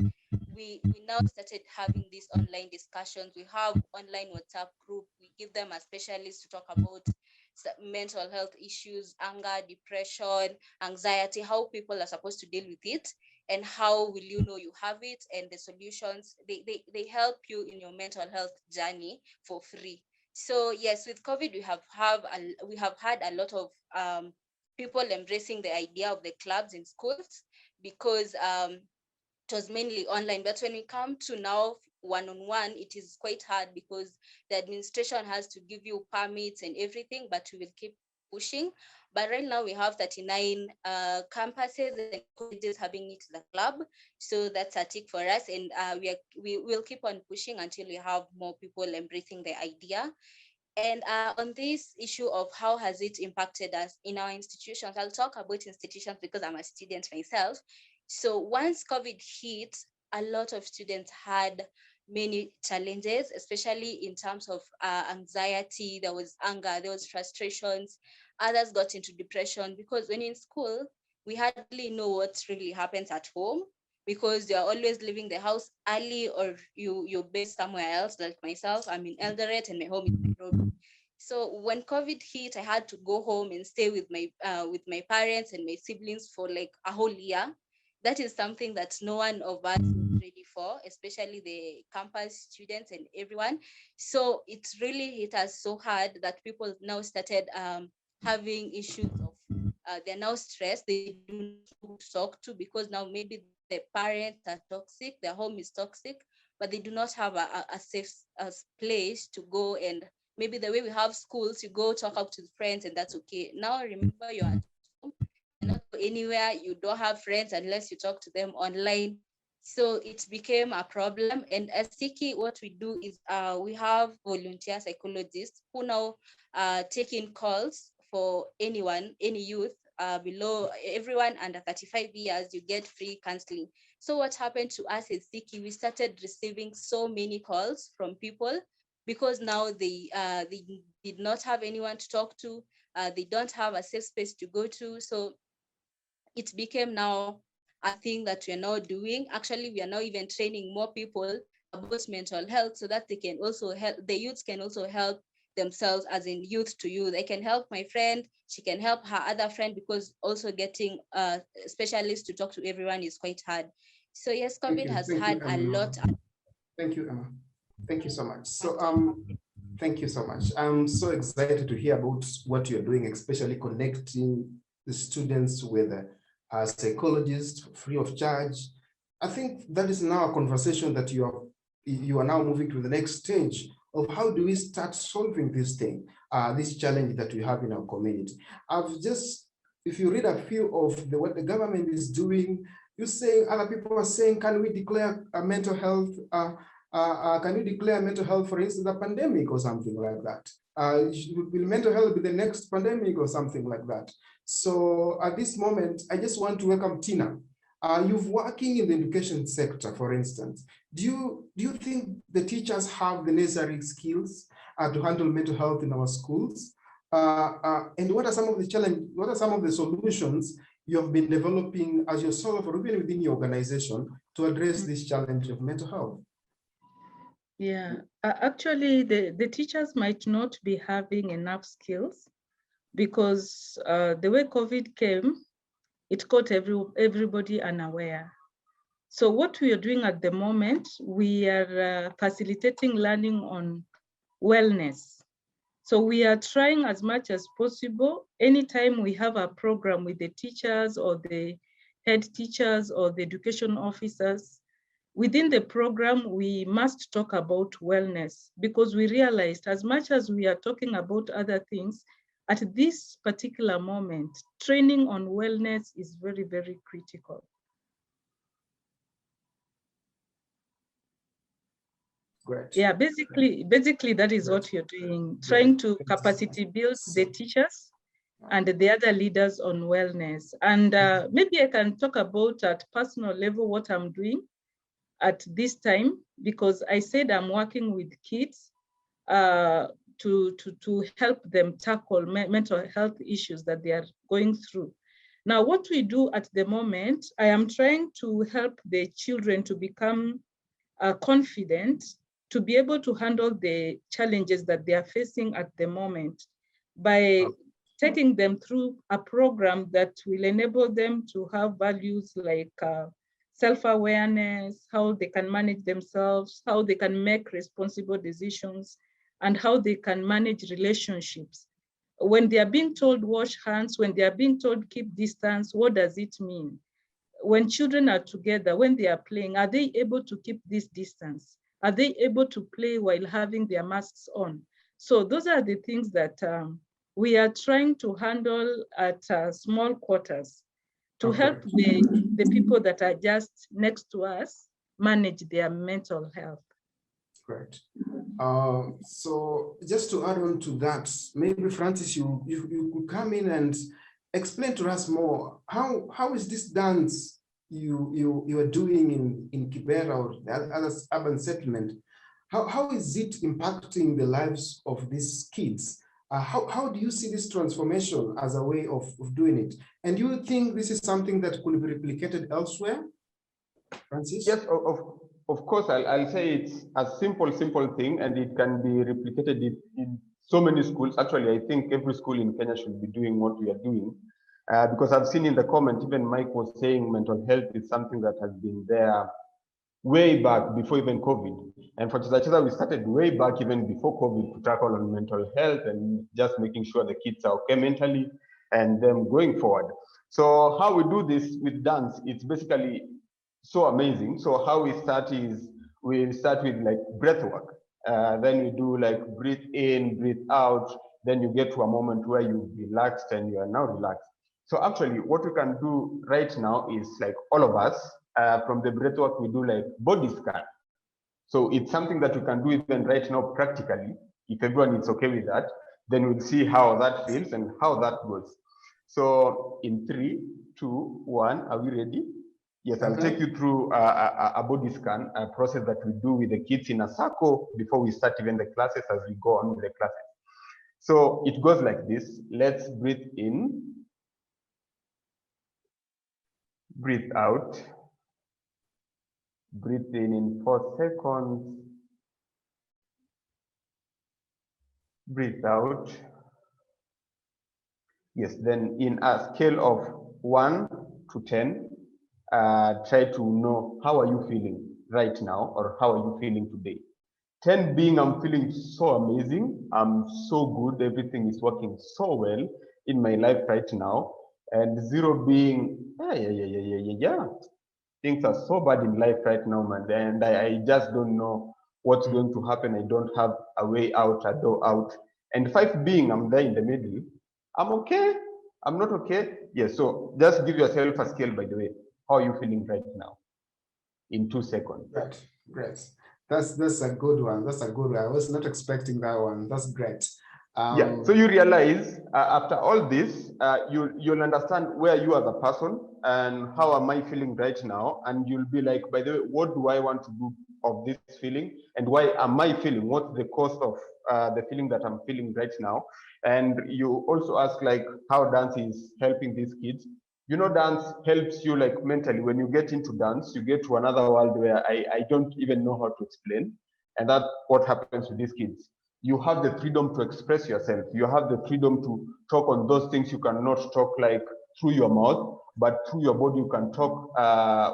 we now started having these online discussions. We have online WhatsApp group. We give them a specialist to talk about mental health issues, anger, depression, anxiety, how people are supposed to deal with it, and how will you know you have it, and the solutions. They help you in your mental health journey for free. So yes, with COVID, we have had a lot of people embracing the idea of the clubs in schools, because it was mainly online. But when we come to now one-on-one, it is quite hard because the administration has to give you permits and everything, but we will keep pushing. But right now we have 39 campuses and colleges having it as a club. So that's a tick for us. And we will keep on pushing until we have more people embracing the idea. And on this issue of how has it impacted us in our institutions, I'll talk about institutions because I'm a student myself. So once COVID hit, a lot of students had many challenges, especially in terms of anxiety. There was anger, there was frustrations. Others got into depression because when in school, we hardly know what really happens at home, because you're always leaving the house early, or you're based somewhere else. Like myself, I'm in Eldoret and my home is Nairobi. So when COVID hit, I had to go home and stay with my parents and my siblings for like a whole year. That is something that no one of us was ready for, especially the campus students and everyone. So it really hit us so hard that people now started having issues of they're now stressed. They do not know who to talk to, because now maybe the parents are toxic, their home is toxic, but they do not have a safe place to go. And maybe the way we have schools, you go talk up to the friends and that's okay. Now remember, you're at home, you're not go anywhere, you don't have friends unless you talk to them online. So it became a problem. And as Siki, what we do is we have volunteer psychologists who now take in calls for anyone, any youth below, everyone under 35 years, you get free counseling. So what happened to us is Siki, we started receiving so many calls from people, because now they did not have anyone to talk to. They don't have a safe space to go to. So it became now a thing that we're now doing. Actually, we are now even training more people about mental health, so that they can also help, the youths can also help themselves, as in youth to youth. I can help my friend, she can help her other friend, because also getting specialists to talk to everyone is quite hard. So yes, COVID has had a lot. Thank you, Emmah. Thank you so much. So thank you so much. I'm so excited to hear about what you're doing, especially connecting the students with a psychologist free of charge. I think that is now a conversation that you are now moving to the next stage of how do we start solving this thing, this challenge that we have in our community. If you read a few of what the government is doing, you say other people are saying, can we declare a mental health? Can you declare mental health, for instance, a pandemic or something like that? Will mental health be the next pandemic or something like that? So at this moment, I just want to welcome Tina. You've working in the education sector, for instance. Do you think the teachers have the necessary skills to handle mental health in our schools? And what are some of the challenges, what are some of the solutions you have been developing as yourself or even within your organization to address this challenge of mental health? Yeah, actually, the teachers might not be having enough skills because the way COVID came, it caught everybody unaware. So what we are doing at the moment, we are facilitating learning on wellness. So we are trying as much as possible, anytime we have a program with the teachers or the head teachers or the education officers, within the program, we must talk about wellness because we realized as much as we are talking about other things, at this particular moment, training on wellness is very, very critical. Great. Yeah, basically that is what you're doing, trying to capacity build the teachers and the other leaders on wellness. And maybe I can talk about at personal level what I'm doing at this time, because I said I'm working with kids to help them tackle mental health issues that they are going through. Now, what we do at the moment, I am trying to help the children to become confident to be able to handle the challenges that they are facing at the moment by taking them through a program that will enable them to have values like self-awareness, how they can manage themselves, how they can make responsible decisions, and how they can manage relationships. When they are being told wash hands, when they are being told keep distance, what does it mean? When children are together, when they are playing, are they able to keep this distance? Are they able to play while having their masks on? So those are the things that we are trying to handle at small quarters to help the people that are just next to us manage their mental health. Great. So just to add on to that, maybe Francis, you could come in and explain to us more, how is this dance you are doing in Kibera or the other urban settlement? How is it impacting the lives of these kids? How do you see this transformation as a way of doing it? And do you think this is something that could be replicated elsewhere? Francis? Yes, of course, I'll say it's a simple thing, and it can be replicated in so many schools. Actually, I think every school in Kenya should be doing what we are doing. Because I've seen in the comment, even Mike was saying mental health is something that has been there way back before even COVID. And for ChezaCheza, we started way back even before COVID to tackle on mental health and just making sure the kids are okay mentally and them going forward. So how we do this with dance, it's basically so amazing. So how we start is we start with like breath work. Then we do like breathe in, breathe out. Then you get to a moment where you've relaxed and you are now relaxed. So actually what we can do right now is like all of us, from the breathwork, we do like body scan. So it's something that we can do even right now practically. If everyone is okay with that, then we'll see how that feels and how that goes. So in 3, 2, 1, are we ready? Yes, I'll take you through a body scan, a process that we do with the kids in a circle before we start even the classes as we go on with the classes. So it goes like this. Let's breathe in. Breathe out. Breathe in 4 seconds. Breathe out. Yes, then in a scale of 1 to 10, try to know how are you feeling right now, or how are you feeling today. 10 being I'm feeling so amazing, I'm so good, everything is working so well in my life right now. And 0 being, things are so bad in life right now, man, and I just don't know what's going to happen. I don't have a way out, a door out. And 5 being, I'm there in the middle. I'm okay. I'm not okay. Yes. So just give yourself a scale, by the way. How are you feeling right now? In 2 seconds. Great, great. That's a good one. That's a good one. I was not expecting that one. That's great. Yeah. So you realize after all this, you'll understand where you are the person and how am I feeling right now, and you'll be like, by the way, what do I want to do of this feeling, and why am I feeling? What's the cause of the feeling that I'm feeling right now? And you also ask like how dance is helping these kids. You know, dance helps you like mentally. When you get into dance, you get to another world where I don't even know how to explain, and that's what happens with these kids. You have the freedom to express yourself. You have the freedom to talk on those things you cannot talk like through your mouth, but through your body you can talk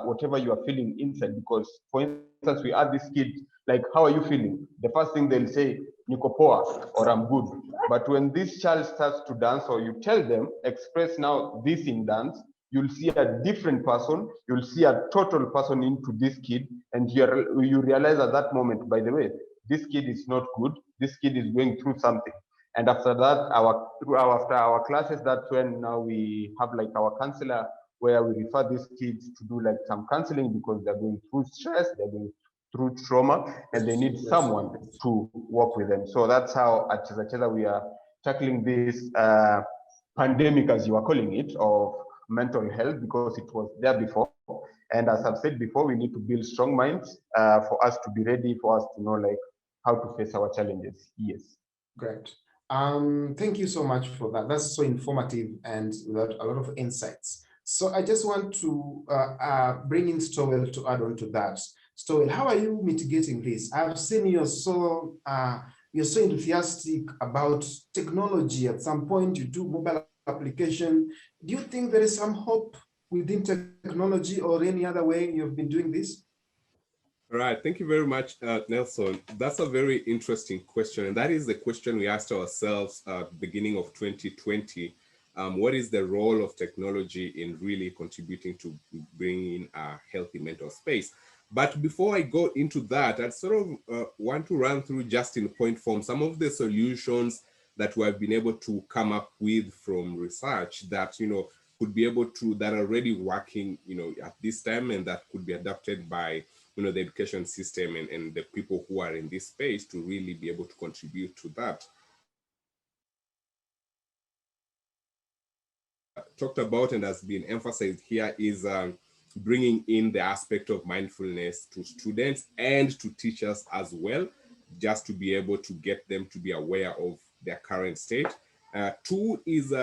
whatever you are feeling inside. Because for instance, we ask this kid, like, how are you feeling? The first thing they'll say, niko poa, or I'm good. But when this child starts to dance, or you tell them, express now this in dance, you'll see a different person, you'll see a total person into this kid, and you realize at that moment, by the way, this kid is not good, this kid is going through something. And after that, after our classes, that's when now we have like our counselor, where we refer these kids to do like some counseling because they're going through stress, they're going through trauma, and they need someone to work with them. So that's how at ChezaCheza we are tackling this pandemic, as you are calling it, of mental health, because it was there before. And as I've said before, we need to build strong minds for us to be ready, for us to know like how to face our challenges. Yes. Great. Thank you so much for that. That's so informative and with a lot of insights. So I just want to bring in Stowell to add on to that. Stowell, how are you mitigating this? I've seen you're so enthusiastic about technology. At some point, you do mobile application. Do you think there is some hope within technology or any other way you've been doing this? Right. Thank you very much, Nelson. That's a very interesting question. And that is the question we asked ourselves at the beginning of 2020. What is the role of technology in really contributing to bringing a healthy mental space? But before I go into that, I sort of want to run through just in point form some of the solutions that we have been able to come up with from research that, could be able to, that are already working, at this time, and that could be adapted by the education system and the people who are in this space to really be able to contribute to that. Talked about and has been emphasized here is bringing in the aspect of mindfulness to students and to teachers as well, just to be able to get them to be aware of their current state. 2 is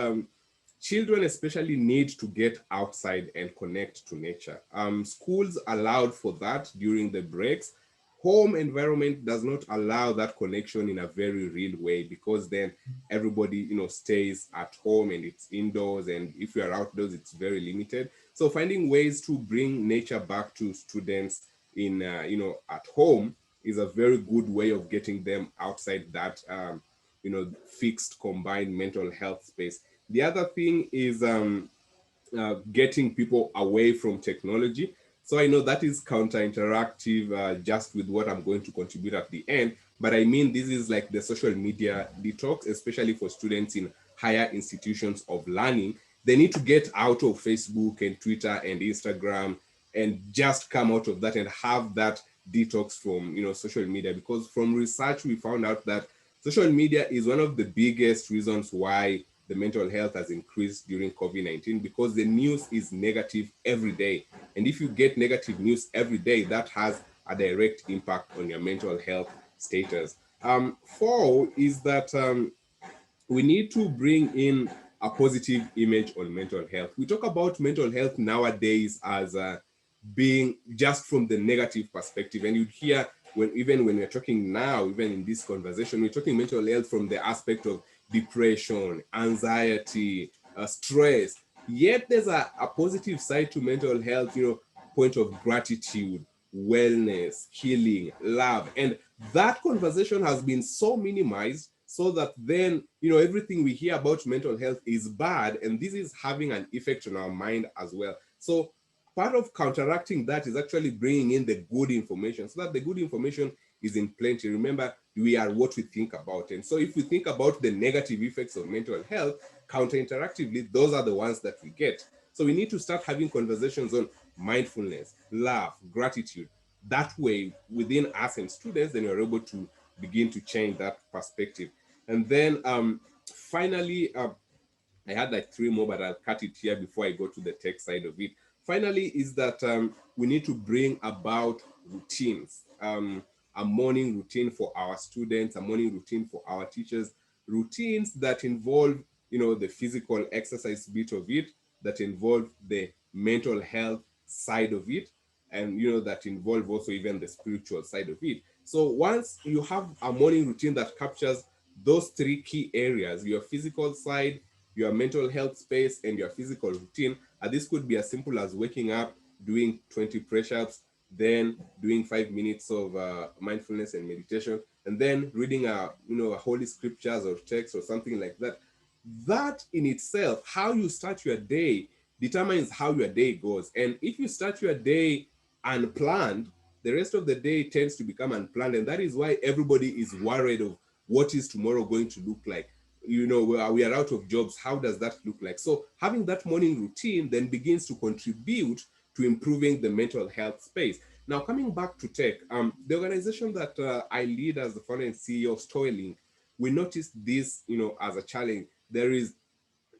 children especially need to get outside and connect to nature. Schools allowed for that during the breaks. Home environment does not allow that connection in a very real way, because then everybody, stays at home and it's indoors. And if you are outdoors, it's very limited. So finding ways to bring nature back to students in, at home is a very good way of getting them outside that, fixed combined mental health space. The other thing is getting people away from technology. So I know that is counter-interactive just with what I'm going to contribute at the end, but I mean, this is like the social media detox, especially for students in higher institutions of learning. They need to get out of Facebook and Twitter and Instagram and just come out of that and have that detox from, social media, because from research, we found out that social media is one of the biggest reasons why the mental health has increased during COVID-19, because the news is negative every day. And if you get negative news every day, that has a direct impact on your mental health status. 4 is that we need to bring in a positive image on mental health. We talk about mental health nowadays as being just from the negative perspective. And you'd hear even when we're talking now, even in this conversation, we're talking mental health from the aspect of depression, anxiety, stress. Yet there's a positive side to mental health, point of gratitude, wellness, healing, love. And that conversation has been so minimized so that then, everything we hear about mental health is bad. And this is having an effect on our mind as well. So part of counteracting that is actually bringing in the good information, so that the good information is in plenty. Remember, we are what we think about. And so if we think about the negative effects of mental health, counter-interactively, those are the ones that we get. So we need to start having conversations on mindfulness, love, gratitude. That way, within us and students, then you're able to begin to change that perspective. And then finally, I had like 3 more, but I'll cut it here before I go to the tech side of it. Finally, is that we need to bring about routines, a morning routine for our students, a morning routine for our teachers, routines that involve, the physical exercise bit of it, that involve the mental health side of it, and, that involve also even the spiritual side of it. So once you have a morning routine that captures those 3 key areas, your physical side, your mental health space, and your physical routine, and this could be as simple as waking up, doing 20 press-ups, then doing 5 minutes of mindfulness and meditation, and then reading a holy scriptures or text or something like that. That in itself, how you start your day determines how your day goes. And if you start your day unplanned, the rest of the day tends to become unplanned. And that is why everybody is worried of what is tomorrow going to look like. We are out of jobs. How does that look like? So having that morning routine then begins to contribute to improving the mental health space. Now, coming back to tech, the organization that I lead as the founder and CEO of Storyling, we noticed this, as a challenge. There's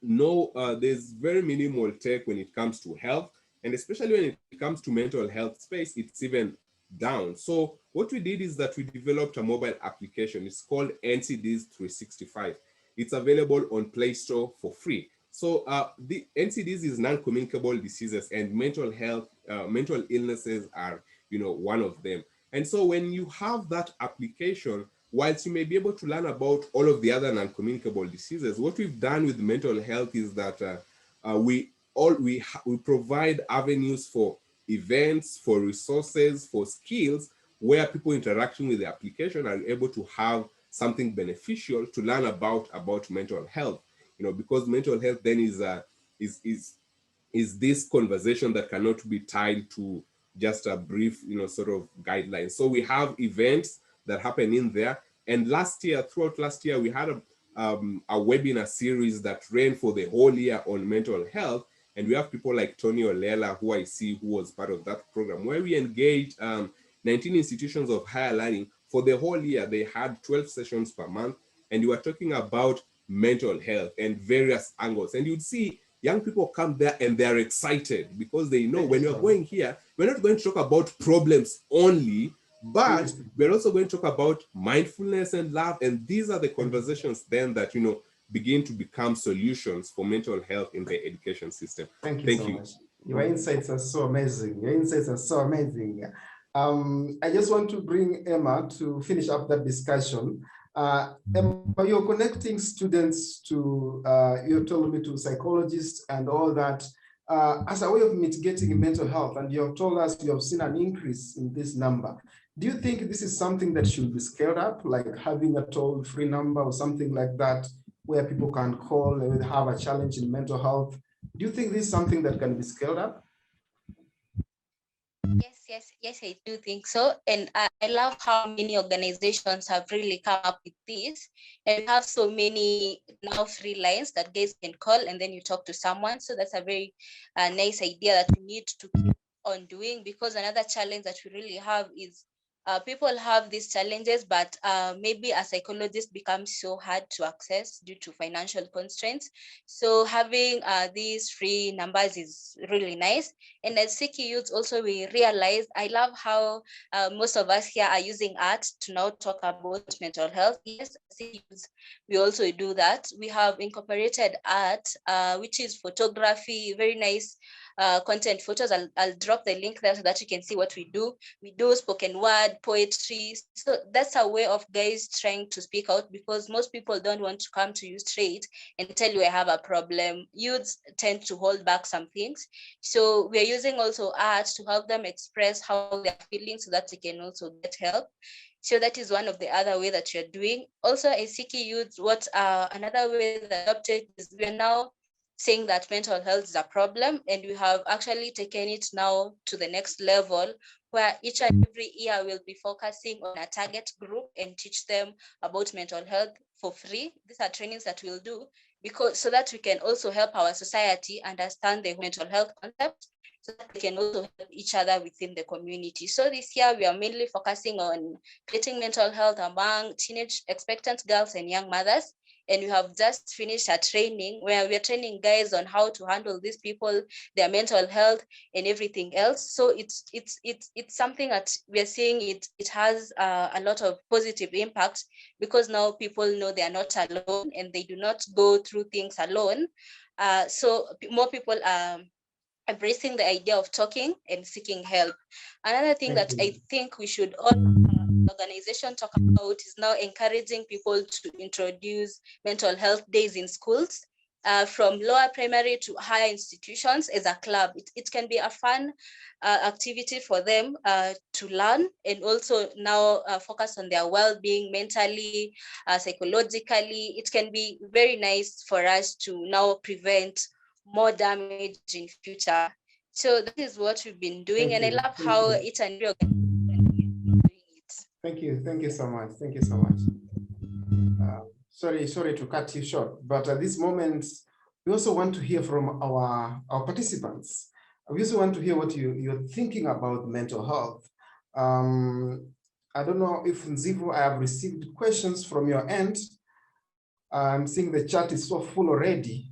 very minimal tech when it comes to health, and especially when it comes to mental health space, it's even down. So what we did is that we developed a mobile application. It's called NCDs 365. It's available on Play Store for free. So the NCDs is non-communicable diseases, and mental illnesses are, one of them. And so when you have that application, whilst you may be able to learn about all of the other non-communicable diseases, what we've done with mental health is that we provide avenues for events, for resources, for skills, where people interacting with the application are able to have something beneficial to learn about mental health. Because mental health then is this conversation that cannot be tied to just a brief, sort of guidelines. So we have events that happen in there. And throughout last year, we had a webinar series that ran for the whole year on mental health. And we have people like Tony Olela, who I see, who was part of that program, where we engaged 19 institutions of higher learning for the whole year. They had 12 sessions per month, and you were talking about mental health and various angles. And you'd see young people come there and they're excited because they know when you're going here, we're not going to talk about problems only, but we're also going to talk about mindfulness and love. And these are the conversations then that, begin to become solutions for mental health in the education system. Thank you so much. Your insights are so amazing. I just want to bring Emmah to finish up that discussion. Emmah, you're connecting students to, you told me, to psychologists and all that as a way of mitigating mental health. And you have told us you have seen an increase in this number. Do you think this is something that should be scaled up, like having a toll-free number or something like that, where people can call and have a challenge in mental health? Do you think this is something that can be scaled up? Yes, I do think so. And I love how many organizations have really come up with this. And we have so many now free lines that guys can call and then you talk to someone. So that's a very nice idea that we need to keep on doing, because another challenge that we really have is people have these challenges, but maybe a psychologist becomes so hard to access due to financial constraints. So having these free numbers is really nice. And as Siki Youth also, we realized, I love how most of us here are using art to now talk about mental health. Yes, Siki Youth, we also do that. We have incorporated art, which is photography, very nice content photos. I'll drop the link there so that you can see what we do. We do spoken word, poetry. So that's a way of guys trying to speak out, because most people don't want to come to you straight and tell you I have a problem. Youths tend to hold back some things. So we're using also art to help them express how they're feeling so that they can also get help. So that is one of the other way that you're doing. Also, a Siki Youth, what another way that adopted is we're now saying that mental health is a problem, and we have actually taken it now to the next level, where each and every year we'll be focusing on a target group and teach them about mental health for free. These are trainings that we'll do so that we can also help our society understand the mental health concept, so that they can also help each other within the community. So this year we are mainly focusing on creating mental health among teenage expectant girls and young mothers. And we have just finished a training where we're training guys on how to handle these people, their mental health and everything else. So it's something that we're seeing it has a lot of positive impact, because now people know they are not alone and they do not go through things alone. So more people are embracing the idea of talking and seeking help. Another thing that I think we should all organization talk about is now encouraging people to introduce mental health days in schools, from lower primary to higher institutions as a club. It can be a fun activity for them to learn, and also now focus on their well-being mentally, psychologically. It can be very nice for us to now prevent more damage in future. So that is what we've been doing, and I love how each and every organization is doing it. Thank you so much. Thank you so much. Sorry to cut you short, but at this moment, we also want to hear from our participants. We also want to hear what you're thinking about mental health. I don't know if Nzivu, I have received questions from your end. I'm seeing the chat is so full already,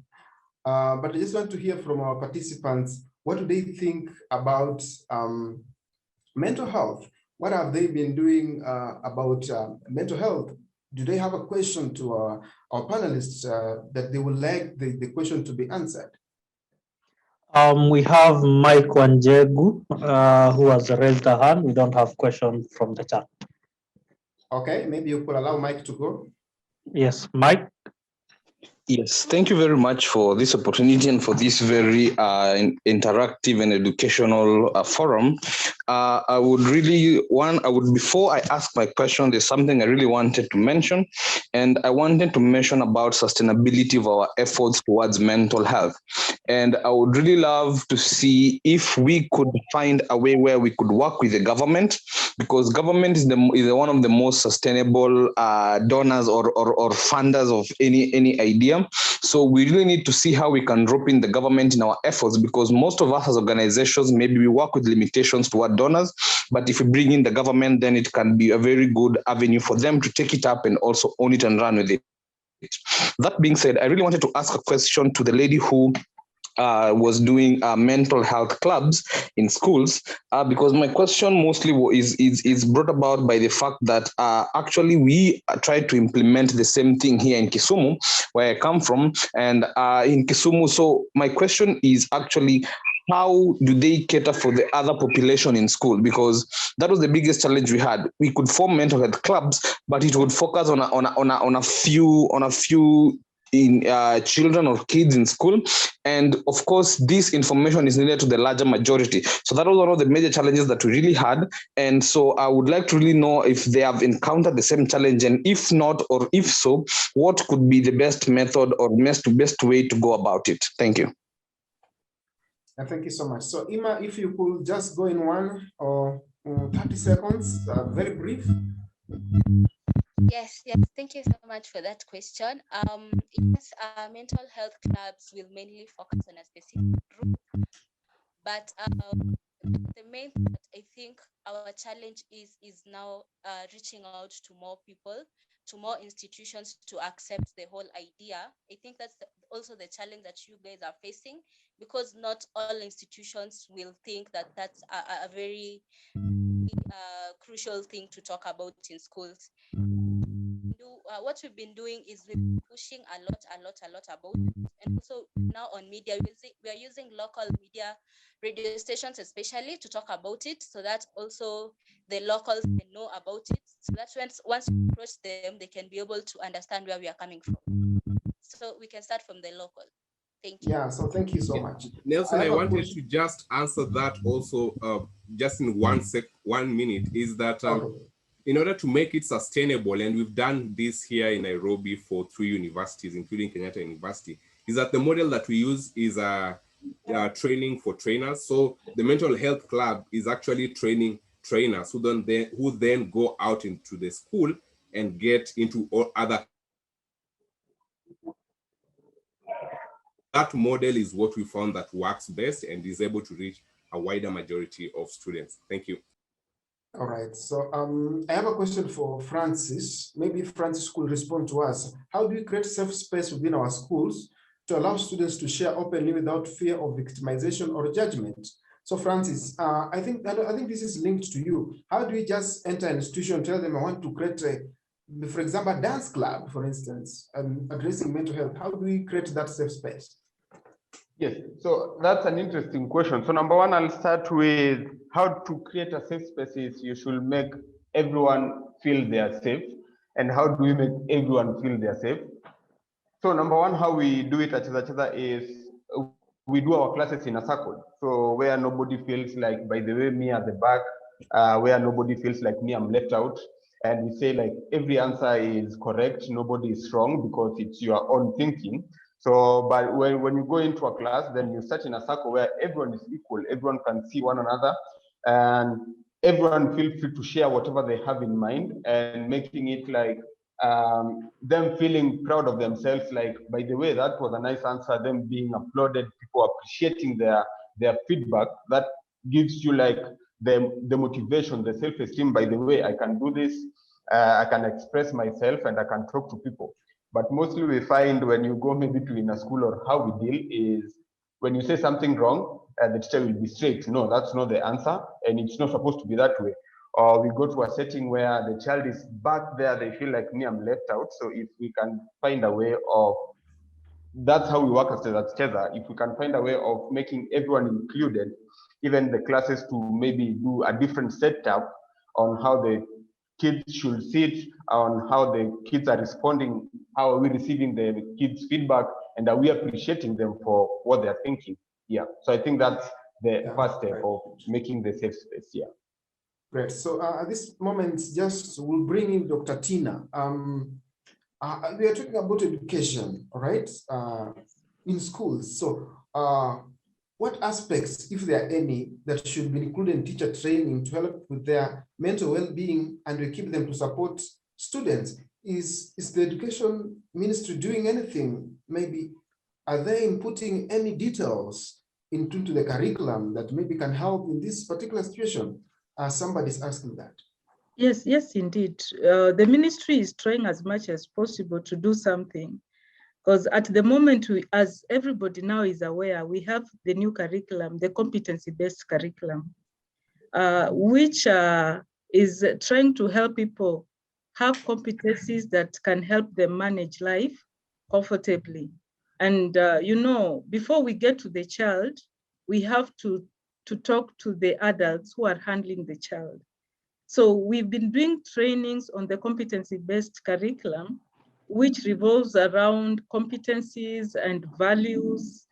but I just want to hear from our participants. What do they think about mental health? What have they been doing about mental health? Do they have a question to our panelists that they would like the question to be answered? We have Mike Wanjegu, who has raised a hand. We don't have questions from the chat. Okay, maybe you could allow Mike to go. Yes, Mike. Yes, thank you very much for this opportunity and for this very interactive and educational forum. I would before I ask my question, there's something I really wanted to mention, and I wanted to mention about sustainability of our efforts towards mental health. And I would really love to see if we could find a way where we could work with the government, because government is one of the most sustainable donors or funders of any idea. So we really need to see how we can drop in the government in our efforts, because most of us as organizations, maybe we work with limitations toward donors, but if we bring in the government, then it can be a very good avenue for them to take it up and also own it and run with it. That being said, I really wanted to ask a question to the lady who was doing mental health clubs in schools, because my question mostly is brought about by the fact that actually we tried to implement the same thing here in Kisumu, where I come from, and in Kisumu. So my question is actually, how do they cater for the other population in school? Because that was the biggest challenge we had. We could form mental health clubs, but it would focus on a few in children or kids in school, and of course this information is needed to the larger majority. So that was one of the major challenges that we really had, and so I would like to really know if they have encountered the same challenge, and if not, or if so, what could be the best method or best way to go about it. Thank you. Thank you so much. So Emmah, if you could just go in 1 or 30 seconds, very brief. Yes, thank you so much for that question. Yes, mental health clubs will mainly focus on a specific group, but the main thing that I think our challenge is now reaching out to more people, to more institutions to accept the whole idea. I think that's also the challenge that you guys are facing, because not all institutions will think that that's a very crucial thing to talk about in schools. What we've been doing is we've been pushing a lot about it. And also now on media, we are using local media, radio stations especially, to talk about it, so that also the locals can know about it, so that once we approach them, they can be able to understand where we are coming from. So we can start from the local. Thank you. Yeah, so thank you so much. Nelson, I wanted to just answer that also just in 1 minute, is that in order to make it sustainable, and we've done this here in Nairobi for 3 universities, including Kenyatta University, is that the model that we use is training for trainers. So the mental health club is actually training trainers who then go out into the school and get into all other. That model is what we found that works best and is able to reach a wider majority of students. Thank you. All right, so I have a question for Francis. Maybe Francis could respond to us. How do we create safe space within our schools to allow students to share openly without fear of victimization or judgment? So Francis, I think this is linked to you. How do we just enter an institution, tell them I want to create for example, a dance club, for instance, addressing mental health? How do we create that safe space? Yes, so that's an interesting question. So number one, I'll start with how to create a safe space. You should make everyone feel they are safe. And how do we make everyone feel they are safe? So number one, how we do it at ChezaCheza is we do our classes in a circle. So where nobody feels like, by the way, me at the back, where nobody feels like me, I'm left out. And we say like every answer is correct, nobody is wrong because it's your own thinking. So, but when you go into a class, then you start in a circle where everyone is equal, everyone can see one another, and everyone feel free to share whatever they have in mind, and making it like them feeling proud of themselves, like, by the way, that was a nice answer, them being applauded, people appreciating their feedback. That gives you like the motivation, the self-esteem, by the way, I can do this, I can express myself and I can talk to people. But mostly we find when you go maybe to in a school, or how we deal is when you say something wrong, the teacher will be straight. No, that's not the answer, and it's not supposed to be that way. Or we go to a setting where the child is back there, they feel like me, I'm left out. So if we can find a way of, that's how we work as ChezaCheza, if we can find a way of making everyone included, even the classes to maybe do a different setup on how the kids should sit, on how the kids are responding, how are we receiving the kids' feedback, and are we appreciating them for what they're thinking? Yeah, so I think that's the first step of making the safe space. Yeah. Great. So at this moment, just we'll bring in Dr. Tina. We are talking about education, all right, in schools. So what aspects, if there are any, that should be included in teacher training to help with their mental well-being and equip them to support students? Is the education ministry doing anything? Maybe are they inputting any details into the curriculum that maybe can help in this particular situation? Somebody's asking that. Yes, indeed. The ministry is trying as much as possible to do something, because at the moment, as everybody now is aware, we have the new curriculum, the competency-based curriculum, which is trying to help people have competencies that can help them manage life comfortably. And before we get to the child, we have to talk to the adults who are handling the child. So we've been doing trainings on the competency-based curriculum, which revolves around competencies and values,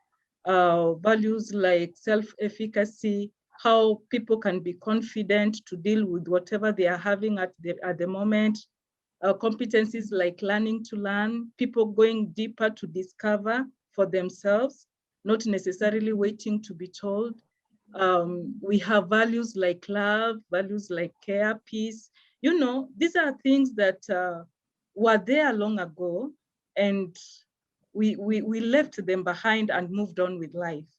values like self-efficacy, how people can be confident to deal with whatever they are having at the moment, competencies like learning to learn, people going deeper to discover for themselves, not necessarily waiting to be told. We have values like love, values like care, peace. These are things that were there long ago, and we left them behind and moved on with life.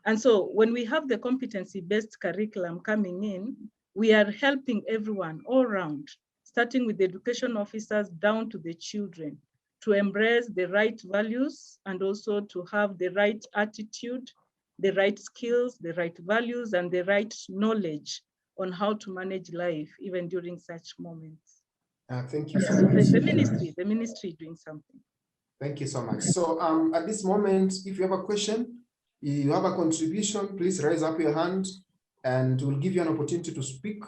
And so when we have the competency-based curriculum coming in, we are helping everyone all around, starting with the education officers down to the children, to embrace the right values and also to have the right attitude, the right skills, the right values, and the right knowledge on how to manage life, even during such moments. Thank you so So much. the ministry is doing something. Thank you so much. So at this moment, if you have a question, you have a contribution, please raise up your hand and we'll give you an opportunity to speak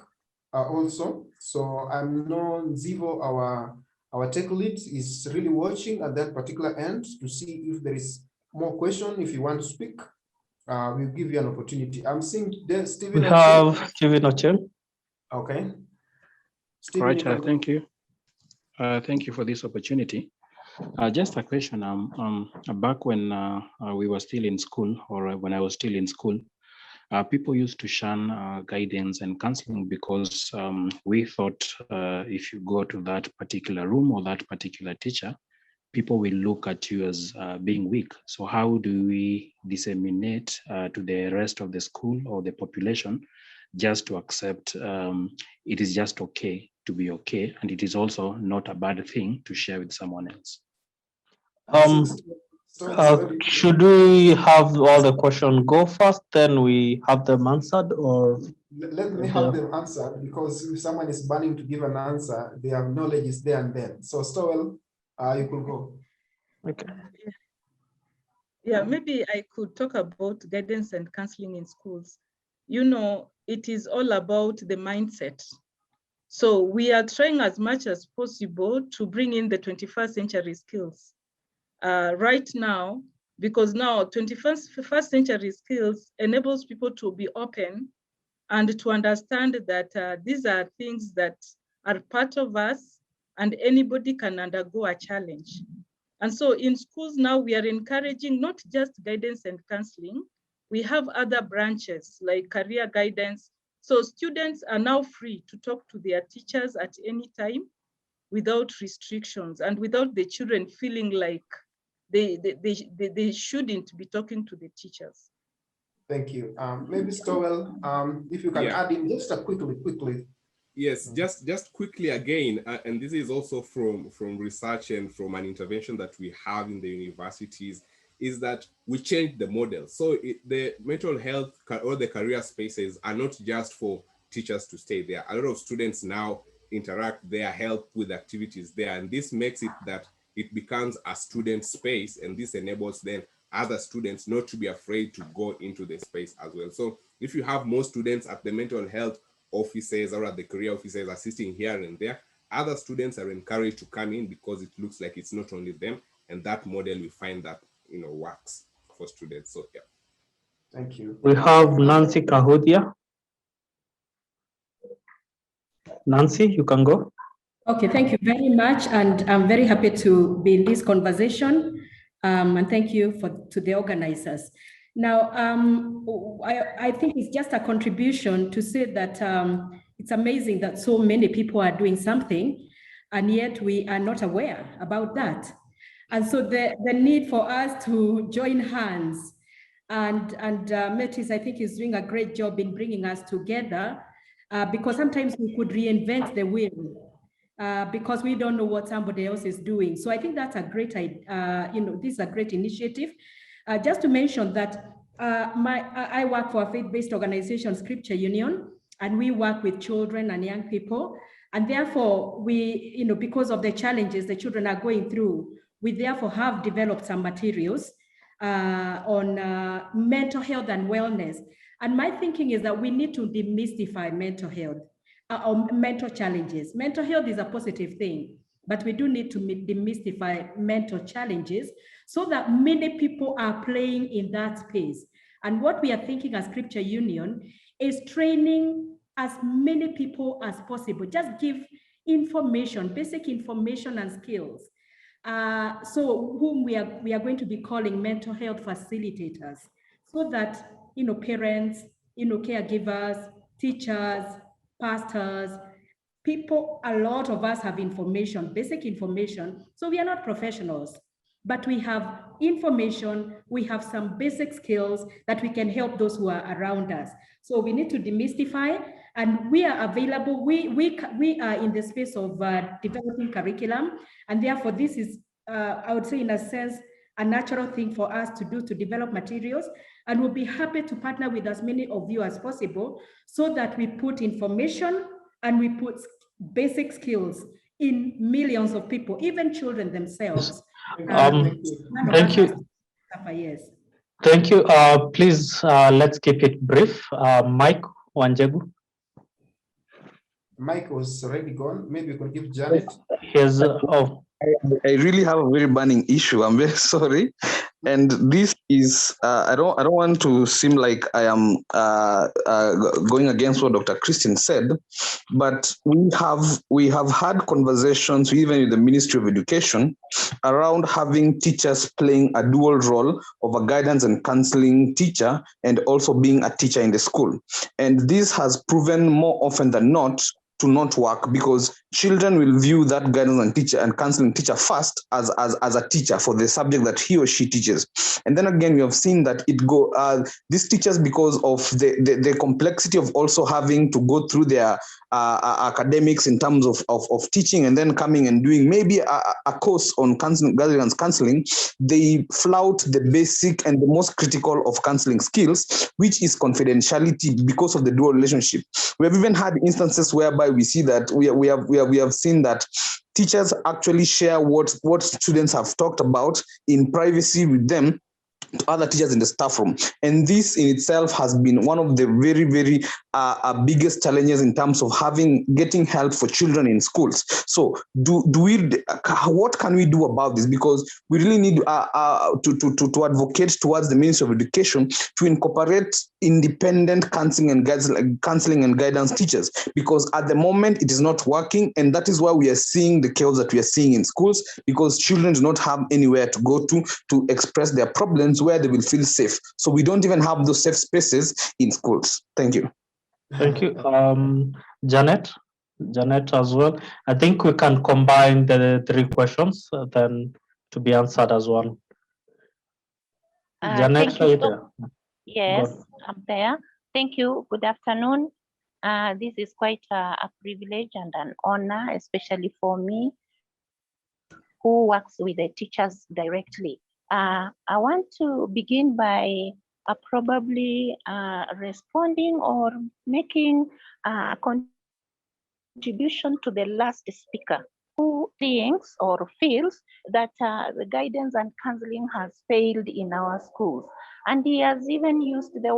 also. So I know Zivo, our tech lead, is really watching at that particular end to see if there is more question. If you want to speak, we'll give you an opportunity. I'm seeing Stephen. We have Stephen Ochel. Okay. Stephen, all right, thank you. Thank you for this opportunity. Just a question. Back when we were still in school, or when I was still in school, People used to shun guidance and counseling because we thought if you go to that particular room or that particular teacher, people will look at you as being weak. So how do we disseminate to the rest of the school or the population just to accept it is just okay to be okay, and it is also not a bad thing to share with someone else? Should we have all the questions go first, then we have them answered, or? Let me have them answered, because if someone is burning to give an answer, their knowledge is there and then. So Stowell, you could go. Okay. Yeah, maybe I could talk about guidance and counseling in schools. You know, it is all about the mindset. So we are trying as much as possible to bring in the 21st century skills right now, because now 21st century skills enables people to be open and to understand that these are things that are part of us and anybody can undergo a challenge. And so in schools now, we are encouraging not just guidance and counseling, we have other branches like career guidance. So students are now free to talk to their teachers at any time without restrictions and without the children feeling like they shouldn't be talking to the teachers. Thank you. Maybe Stowell, if you can add in just quickly. Yes, just quickly again, and this is also from research and from an intervention that we have in the universities, is that we change the model. So the mental health or the career spaces are not just for teachers to stay there. A lot of students now interact there, help with activities there, and this makes it that it becomes a student space, and this enables then other students not to be afraid to go into the space as well. So if you have more students at the mental health offices or at the career offices assisting here and there, other students are encouraged to come in because it looks like it's not only them, and that model we find that works for students. So yeah. Thank you. We have Nancy Kahudia. Nancy, you can go. Okay, thank you very much, and I'm very happy to be in this conversation, and thank you to the organizers. Now, I think it's just a contribution to say that it's amazing that so many people are doing something, and yet we are not aware about that. And so the need for us to join hands, and Metis, I think, is doing a great job in bringing us together, because sometimes we could reinvent the wheel. Because we don't know what somebody else is doing. So I think that's a great, this is a great initiative. Just to mention that I work for a faith-based organization, Scripture Union, and we work with children and young people. And therefore, we, because of the challenges the children are going through, we therefore have developed some materials on mental health and wellness. And my thinking is that we need to demystify mental health. Or mental challenges. Mental health is a positive thing, but we do need to demystify mental challenges so that many people are playing in that space. And what we are thinking as Scripture Union is training as many people as possible. Just give information, basic information and skills. So whom we are going to be calling mental health facilitators, so that parents, caregivers, teachers, pastors, people, a lot of us have information, basic information. So we are not professionals, but we have information, we have some basic skills that we can help those who are around us. So we need to demystify, and we are available. We are in the space of developing curriculum, and therefore this is, I would say in a sense, a natural thing for us to do, to develop materials, and we'll be happy to partner with as many of you as possible so that we put information and we put basic skills in millions of people, even children themselves. Thank you. Yes. Thank you. Please, let's keep it brief. Mike Wanjegu. Mike was already gone. Maybe you could give Janet. Here's, I really have a very burning issue. I'm very sorry. And this is I don't want to seem like I am going against what Dr. Christine said, but we have had conversations even with the Ministry of Education around having teachers playing a dual role of a guidance and counseling teacher and also being a teacher in the school. And this has proven more often than not to not work, because children will view that guidance and teacher and counseling teacher first as a teacher for the subject that he or she teaches. And then again, we have seen that these teachers, because of the complexity of also having to go through their academics in terms of teaching and then coming and doing maybe a course on counseling, guidance counseling, they flout the basic and the most critical of counseling skills, which is confidentiality, because of the dual relationship. We have even had instances whereby we see that we have seen that teachers actually share what students have talked about in privacy with them to other teachers in the staff room. And this in itself has been one of the very, very biggest challenges in terms of getting help for children in schools. So what can we do about this? Because we really need to advocate towards the Ministry of Education to incorporate independent counseling and guidance teachers, because at the moment it is not working, and that is why we are seeing the chaos that we are seeing in schools, because children do not have anywhere to go to express their problems where they will feel safe. So we don't even have those safe spaces in schools. Thank you. Thank you. Janet as well. I think we can combine the three questions then to be answered as one. Janet, are you there? Yes, I'm there. Thank you. Good afternoon. This is quite a privilege and an honor, especially for me, who works with the teachers directly. I want to begin by probably responding or making a contribution to the last speaker, who thinks or feels that the guidance and counseling has failed in our schools. And he has even used the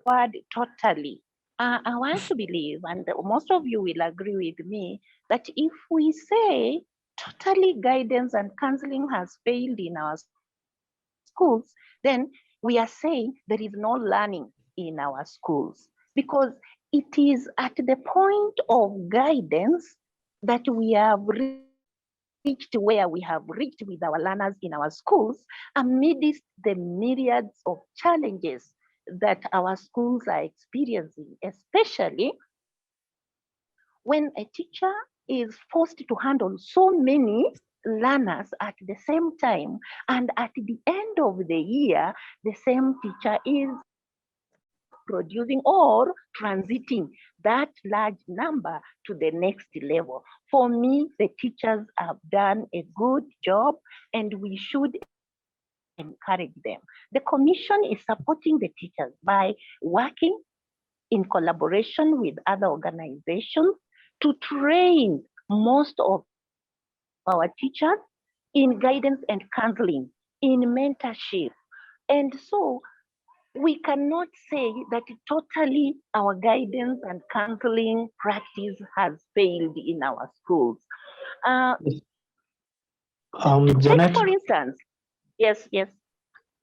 word totally. I want to believe, and most of you will agree with me, that if we say totally guidance and counseling has failed in our schools, then we are saying there is no learning in our schools, because it is at the point of guidance that we have reached where we have reached with our learners in our schools, amidst the myriads of challenges that our schools are experiencing, especially when a teacher is forced to handle so many learners at the same time, and at the end of the year, the same teacher is producing or transiting that large number to the next level. For me, the teachers have done a good job, and we should encourage them. The Commission is supporting the teachers by working in collaboration with other organizations to train most of our teachers in guidance and counseling, in mentorship. And so we cannot say that totally our guidance and counseling practice has failed in our schools. Janet, for instance, yes. If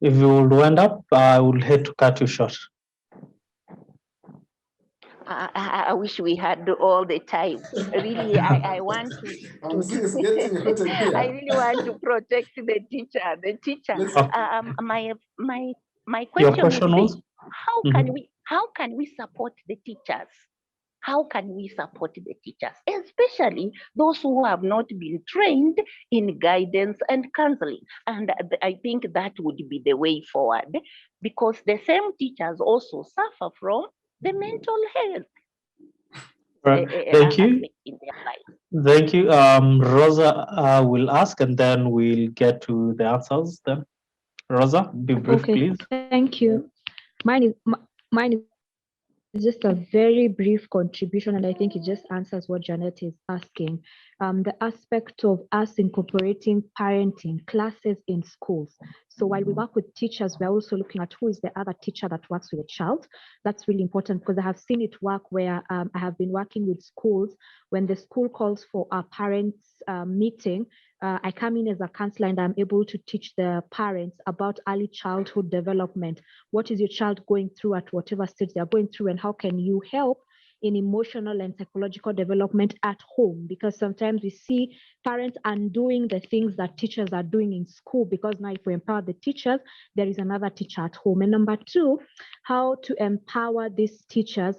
you would wind up, I would hate to cut you short. I wish we had all the time. Really, I want to. I really want to protect the teacher. My question would be, how can we support the teachers? How can we support the teachers, especially those who have not been trained in guidance and counseling? And I think that would be the way forward, because the same teachers also suffer from the mental health. Thank you. Thank you. Rosa will ask, and then we'll get to the answers. Then, Rosa, be brief, please. Thank you. Mine is just a very brief contribution, and I think it just answers what Janet is asking. The aspect of us incorporating parenting classes in schools. So while we work with teachers, we're also looking at who is the other teacher that works with a child. That's really important, because I have seen it work where I have been working with schools when the school calls for a parents meeting. I come in as a counselor and I'm able to teach the parents about early childhood development. What is your child going through at whatever stage they're going through, and how can you help in emotional and psychological development at home? Because sometimes we see parents undoing the things that teachers are doing in school, because now if we empower the teachers, there is another teacher at home. And number two, how to empower these teachers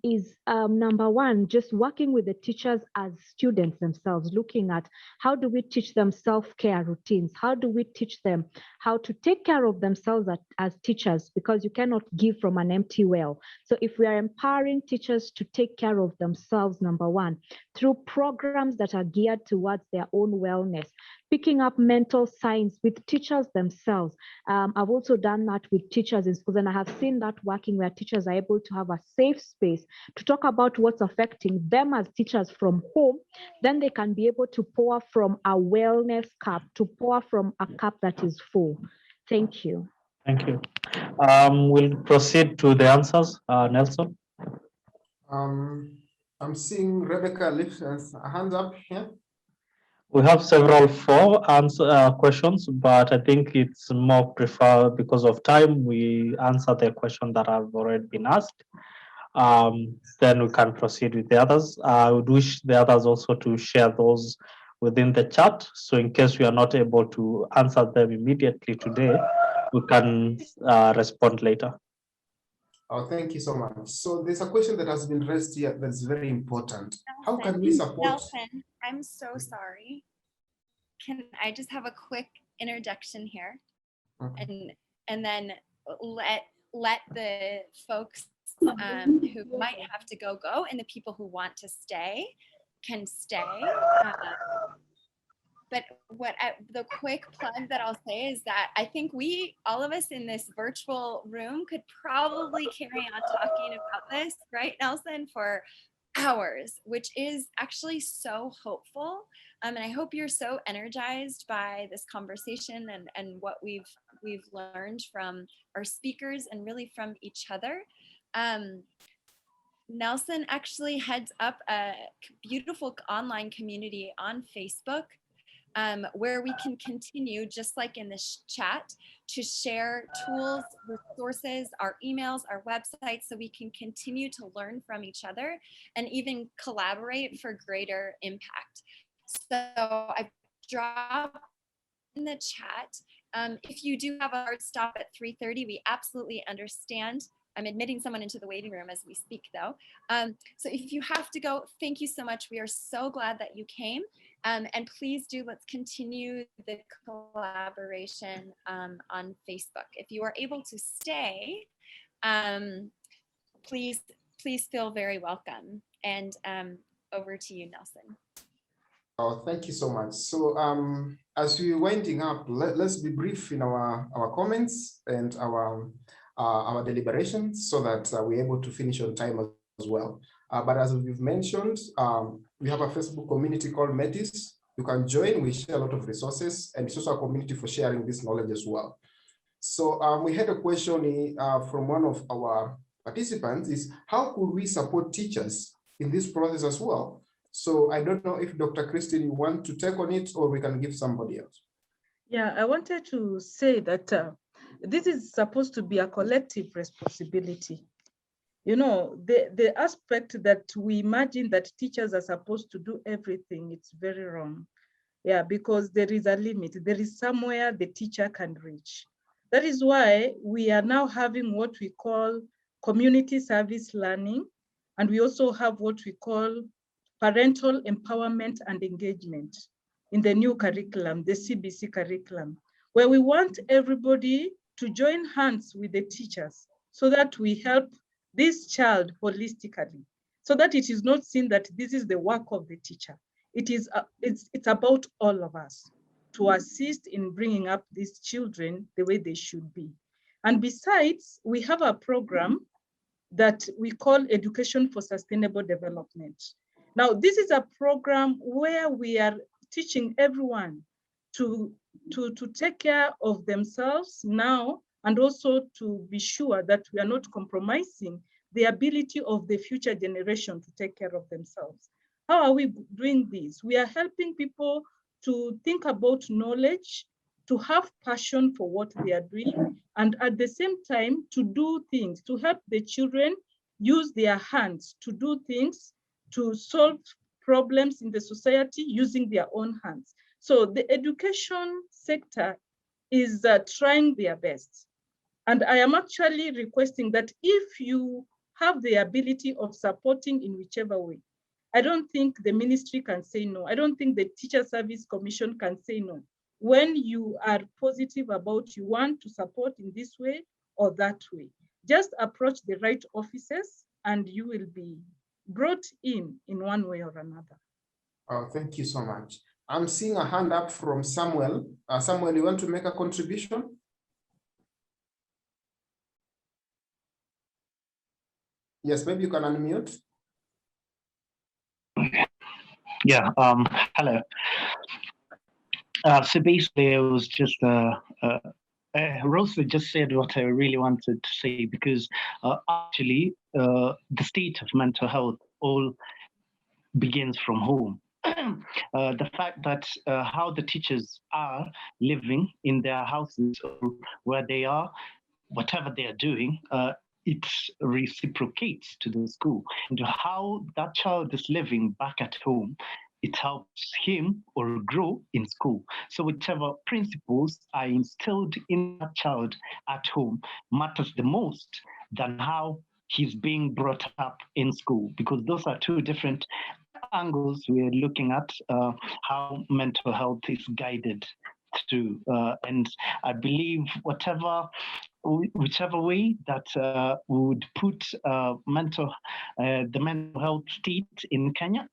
is number one, just working with the teachers as students themselves, looking at how do we teach them self-care routines? How do we teach them how to take care of themselves as teachers? Because you cannot give from an empty well. So if we are empowering teachers to take care of themselves, number one, through programs that are geared towards their own wellness, picking up mental science with teachers themselves. I've also done that with teachers in schools, and I have seen that working where teachers are able to have a safe space to talk about what's affecting them as teachers from home. Then they can be able to pour from a wellness cup, to pour from a cup that is full. Thank you. Thank you. We'll proceed to the answers. Nelson? I'm seeing Rebecca lift a hand up here. We have several questions, but I think it's more preferred because of time. We answer the question that have already been asked. Then we can proceed with the others. I would wish the others also to share those within the chat. So in case we are not able to answer them immediately today, we can respond later. Oh, thank you so much. So there's a question that has been raised here that's very important. How can we support? Nelson, I'm so sorry. Can I just have a quick introduction here, and then let the folks who might have to go, and the people who want to stay can stay. But the quick plug that I'll say is that I think all of us in this virtual room could probably carry on talking about this, right, Nelson, for hours, which is actually so hopeful. And I hope you're so energized by this conversation and what we've learned from our speakers and really from each other. Nelson actually heads up a beautiful online community on Facebook, where we can continue, just like in this chat, to share tools, resources, our emails, our websites, so we can continue to learn from each other and even collaborate for greater impact. So I've dropped in the chat. If you do have a hard stop at 3:30, we absolutely understand. I'm admitting someone into the waiting room as we speak, though. So if you have to go, thank you so much. We are so glad that you came. And please do, let's continue the collaboration on Facebook. If you are able to stay, please feel very welcome. And over to you, Nelson. Oh, thank you so much. So as we're winding up, let's be brief in our comments and our deliberations, so that we're able to finish on time as well. But as we've mentioned, we have a Facebook community called Metis. You can join. We share a lot of resources, and it's also a community for sharing this knowledge as well. So we had a question from one of our participants, is how could we support teachers in this process as well? So I don't know if Dr. Christine, you want to take on it, or we can give somebody else. Yeah, I wanted to say that this is supposed to be a collective responsibility. You know, the aspect that we imagine that teachers are supposed to do everything, it's very wrong. Yeah, because there is a limit. There is somewhere the teacher can reach. That is why we are now having what we call community service learning. And we also have what we call parental empowerment and engagement in the new curriculum, the CBC curriculum, where we want everybody to join hands with the teachers so that we help this child holistically, so that it is not seen that this is the work of the teacher. It's about all of us to assist in bringing up these children the way they should be. And besides, we have a program that we call Education for Sustainable Development. Now, this is a program where we are teaching everyone to take care of themselves now, and also to be sure that we are not compromising the ability of the future generation to take care of themselves. How are we doing this? We are helping people to think about knowledge, to have passion for what they are doing, and at the same time to do things, to help the children use their hands to do things, to solve problems in the society using their own hands. So the education sector is trying their best. And I am actually requesting that if you have the ability of supporting in whichever way, I don't think the ministry can say no. I don't think the Teacher Service Commission can say no. When you are positive about you want to support in this way or that way, just approach the right offices and you will be brought in one way or another. Oh, thank you so much. I'm seeing a hand up from Samuel. Samuel, you want to make a contribution? Yes, maybe you can unmute. Yeah, hello. So basically, it was just Rosa just said what I really wanted to say, because actually the state of mental health all begins from home. The fact that how the teachers are living in their houses or where they are, whatever they are doing, it reciprocates to the school. And how that child is living back at home, it helps him or grow in school. So whichever principles are instilled in that child at home matters the most than how he's being brought up in school, because those are two different angles we're looking at how mental health is guided through. And I believe whichever way that would put the mental health state in Kenya,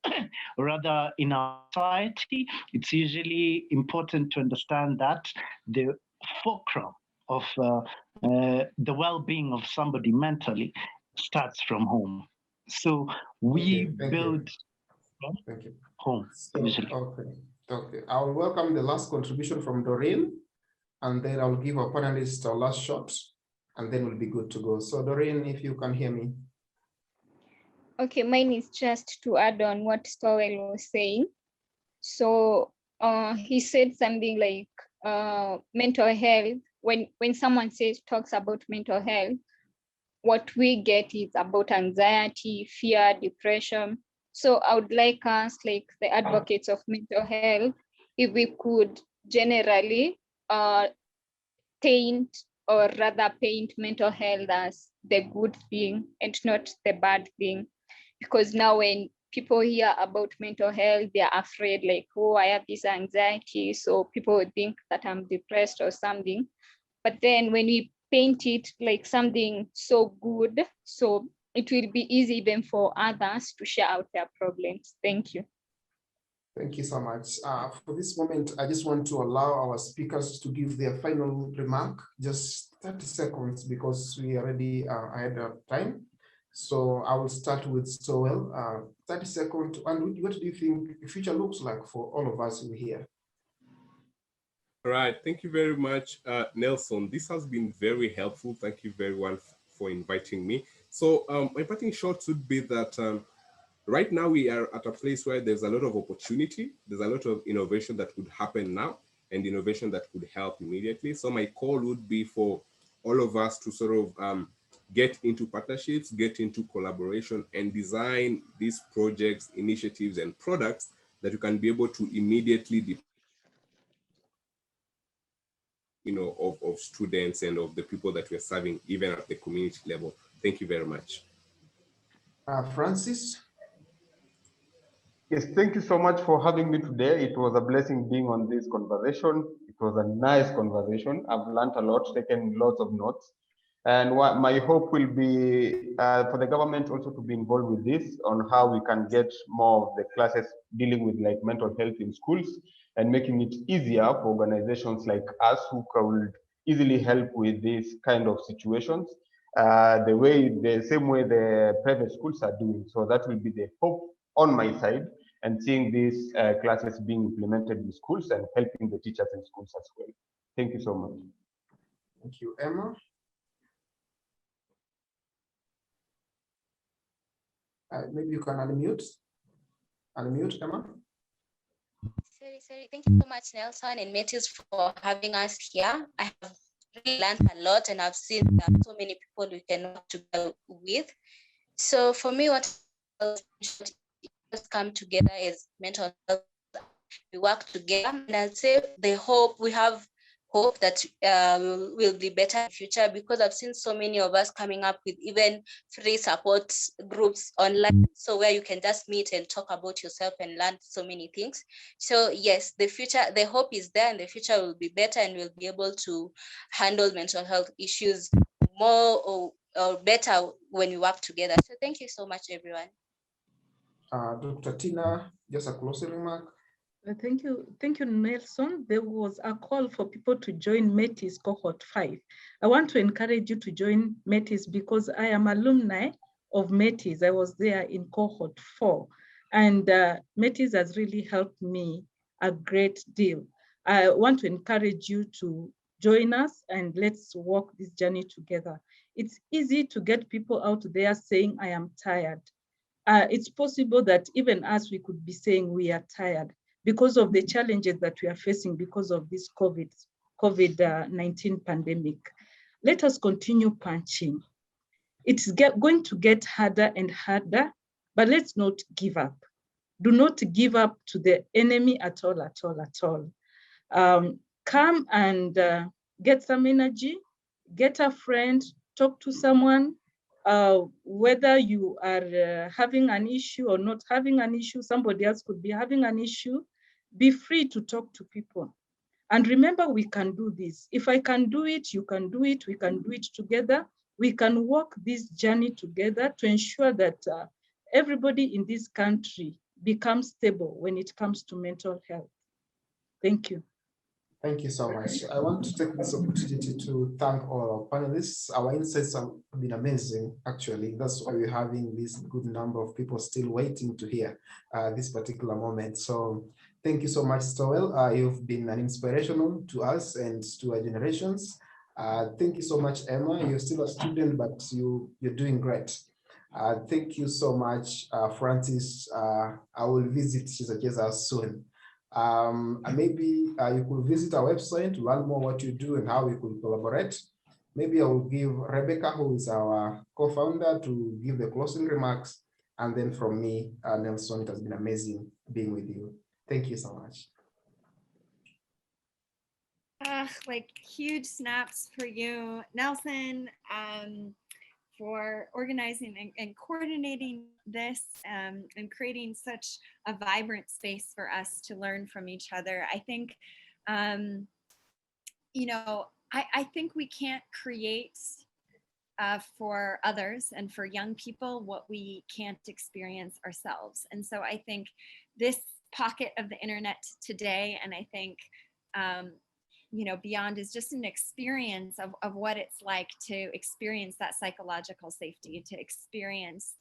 or rather in our society, it's usually important to understand that the fulcrum of the well-being of somebody mentally starts from home. So we build home usually. Okay. I'll welcome the last contribution from Doreen, and then I'll give our panelists our last shot, and then we'll be good to go. So Doreen, if you can hear me. Okay, mine is just to add on what Stowell was saying. So he said something like mental health. When someone talks about mental health, what we get is about anxiety, fear, depression. So I would like us, like the advocates of mental health, if we could generally paint mental health as the good thing and not the bad thing. Because now when people hear about mental health, they're afraid, like, oh, I have this anxiety, so people would think that I'm depressed or something. But then when we paint it like something so good, so it will be easy even for others to share out their problems. Thank you. Thank you so much. For this moment, I just want to allow our speakers to give their final remark, just 30 seconds, because we already ahead of time. So I will start with Stowell, 30 seconds. And what do you think the future looks like for all of us here? All right, thank you very much, Nelson. This has been very helpful. Thank you very much for inviting me. So my parting shot would be that right now we are at a place where there's a lot of opportunity. There's a lot of innovation that could happen now and innovation that could help immediately. So my call would be for all of us to sort of get into partnerships, get into collaboration, and design these projects, initiatives, and products that you can be able to immediately deploy, of students and of the people that we're serving, even at the community level. Thank you very much. Francis? Yes, thank you so much for having me today. It was a blessing being on this conversation. It was a nice conversation. I've learned a lot, taken lots of notes. And what my hope will be for the government also to be involved with this on how we can get more of the classes dealing with like mental health in schools and making it easier for organizations like us who could easily help with these kind of situations, the same way the private schools are doing. So that will be the hope on my side, and seeing these classes being implemented in schools and helping the teachers in schools as well. Thank you so much. Thank you. Emmah? Maybe you can unmute. Unmute, Emmah. Sorry. Thank you so much, Nelson and Metis, for having us here. I have really learned a lot, and I've seen so many people we can work together with. So for me, what has come together is mental health. We work together, and I'd say we have hope that will be better in the future, because I've seen so many of us coming up with even free support groups online, so where you can just meet and talk about yourself and learn so many things. So yes, the hope is there, and the future will be better, and we'll be able to handle mental health issues more or better when we work together. So thank you so much, everyone. Dr. Tina, just a closing remark. Thank you, Nelson. There was a call for people to join Metis cohort 5. I want to encourage you to join Metis because I am alumni of Metis. I was there in cohort 4, and Metis has really helped me a great deal. I want to encourage you to join us, and let's walk this journey together. It's easy to get people out there saying, I am tired. It's possible that even us, we could be saying we are tired because of the challenges that we are facing because of this COVID-19 pandemic. Let us continue punching. It's going to get harder and harder, but let's not give up. Do not give up to the enemy at all. Come and get some energy, get a friend, talk to someone, whether you are having an issue or not having an issue, somebody else could be having an issue. Be free to talk to people. And remember, we can do this. If I can do it, you can do it. We can do it together. We can walk this journey together to ensure that everybody in this country becomes stable when it comes to mental health. Thank you. Thank you so much. I want to take this opportunity to thank all our panelists. Our insights have been amazing, actually. That's why we're having this good number of people still waiting to hear this particular moment. So thank you so much, Stowell. You've been an inspirational to us and to our generations. Thank you so much, Emmah. You're still a student, but you're doing great. Thank you so much, Francis. I will visit ChezaCheza soon. Maybe you could visit our website to learn more what you do and how we could collaborate. Maybe I will give Rebecca, who is our co-founder, to give the closing remarks. And then from me, Nelson, it has been amazing being with you. Thank you so much. Like huge snaps for you, Nelson, for organizing and coordinating this and creating such a vibrant space for us to learn from each other. I think, you know, I think we can't create for others and for young people what we can't experience ourselves. And so I think this pocket of the internet today, and I think, you know, beyond, is just an experience of what it's like to experience that psychological safety, to experience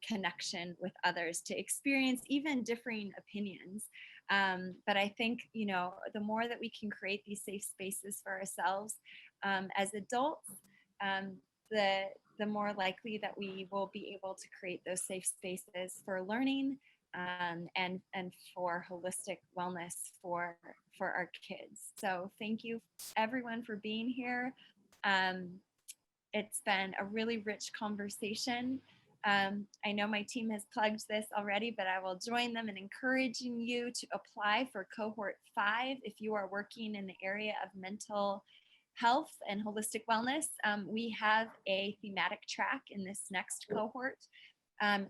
connection with others, to experience even differing opinions. But I think, you know, the more that we can create these safe spaces for ourselves as adults, the more likely that we will be able to create those safe spaces for learning and for holistic wellness for our kids. So thank you everyone for being here. It's been a really rich conversation. I know my team has plugged this already, but I will join them in encouraging you to apply for cohort 5 if you are working in the area of mental health and holistic wellness. We have a thematic track in this next cohort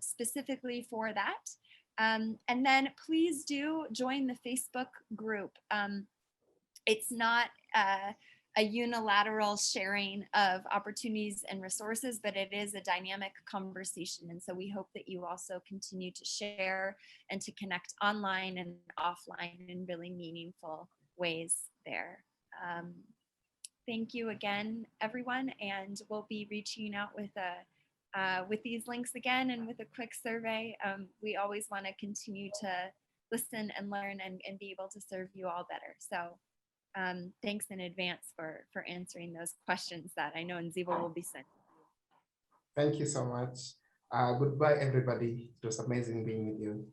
specifically for that. And then please do join the Facebook group. It's not a unilateral sharing of opportunities and resources, but it is a dynamic conversation. And so we hope that you also continue to share and to connect online and offline in really meaningful ways there. Thank you again, everyone. And we'll be reaching out with these links again and with a quick survey. We always want to continue to listen and learn and be able to serve you all better. So thanks in advance for answering those questions that I know Nzivo will be sent. Thank you so much. Goodbye, everybody. It was amazing being with you.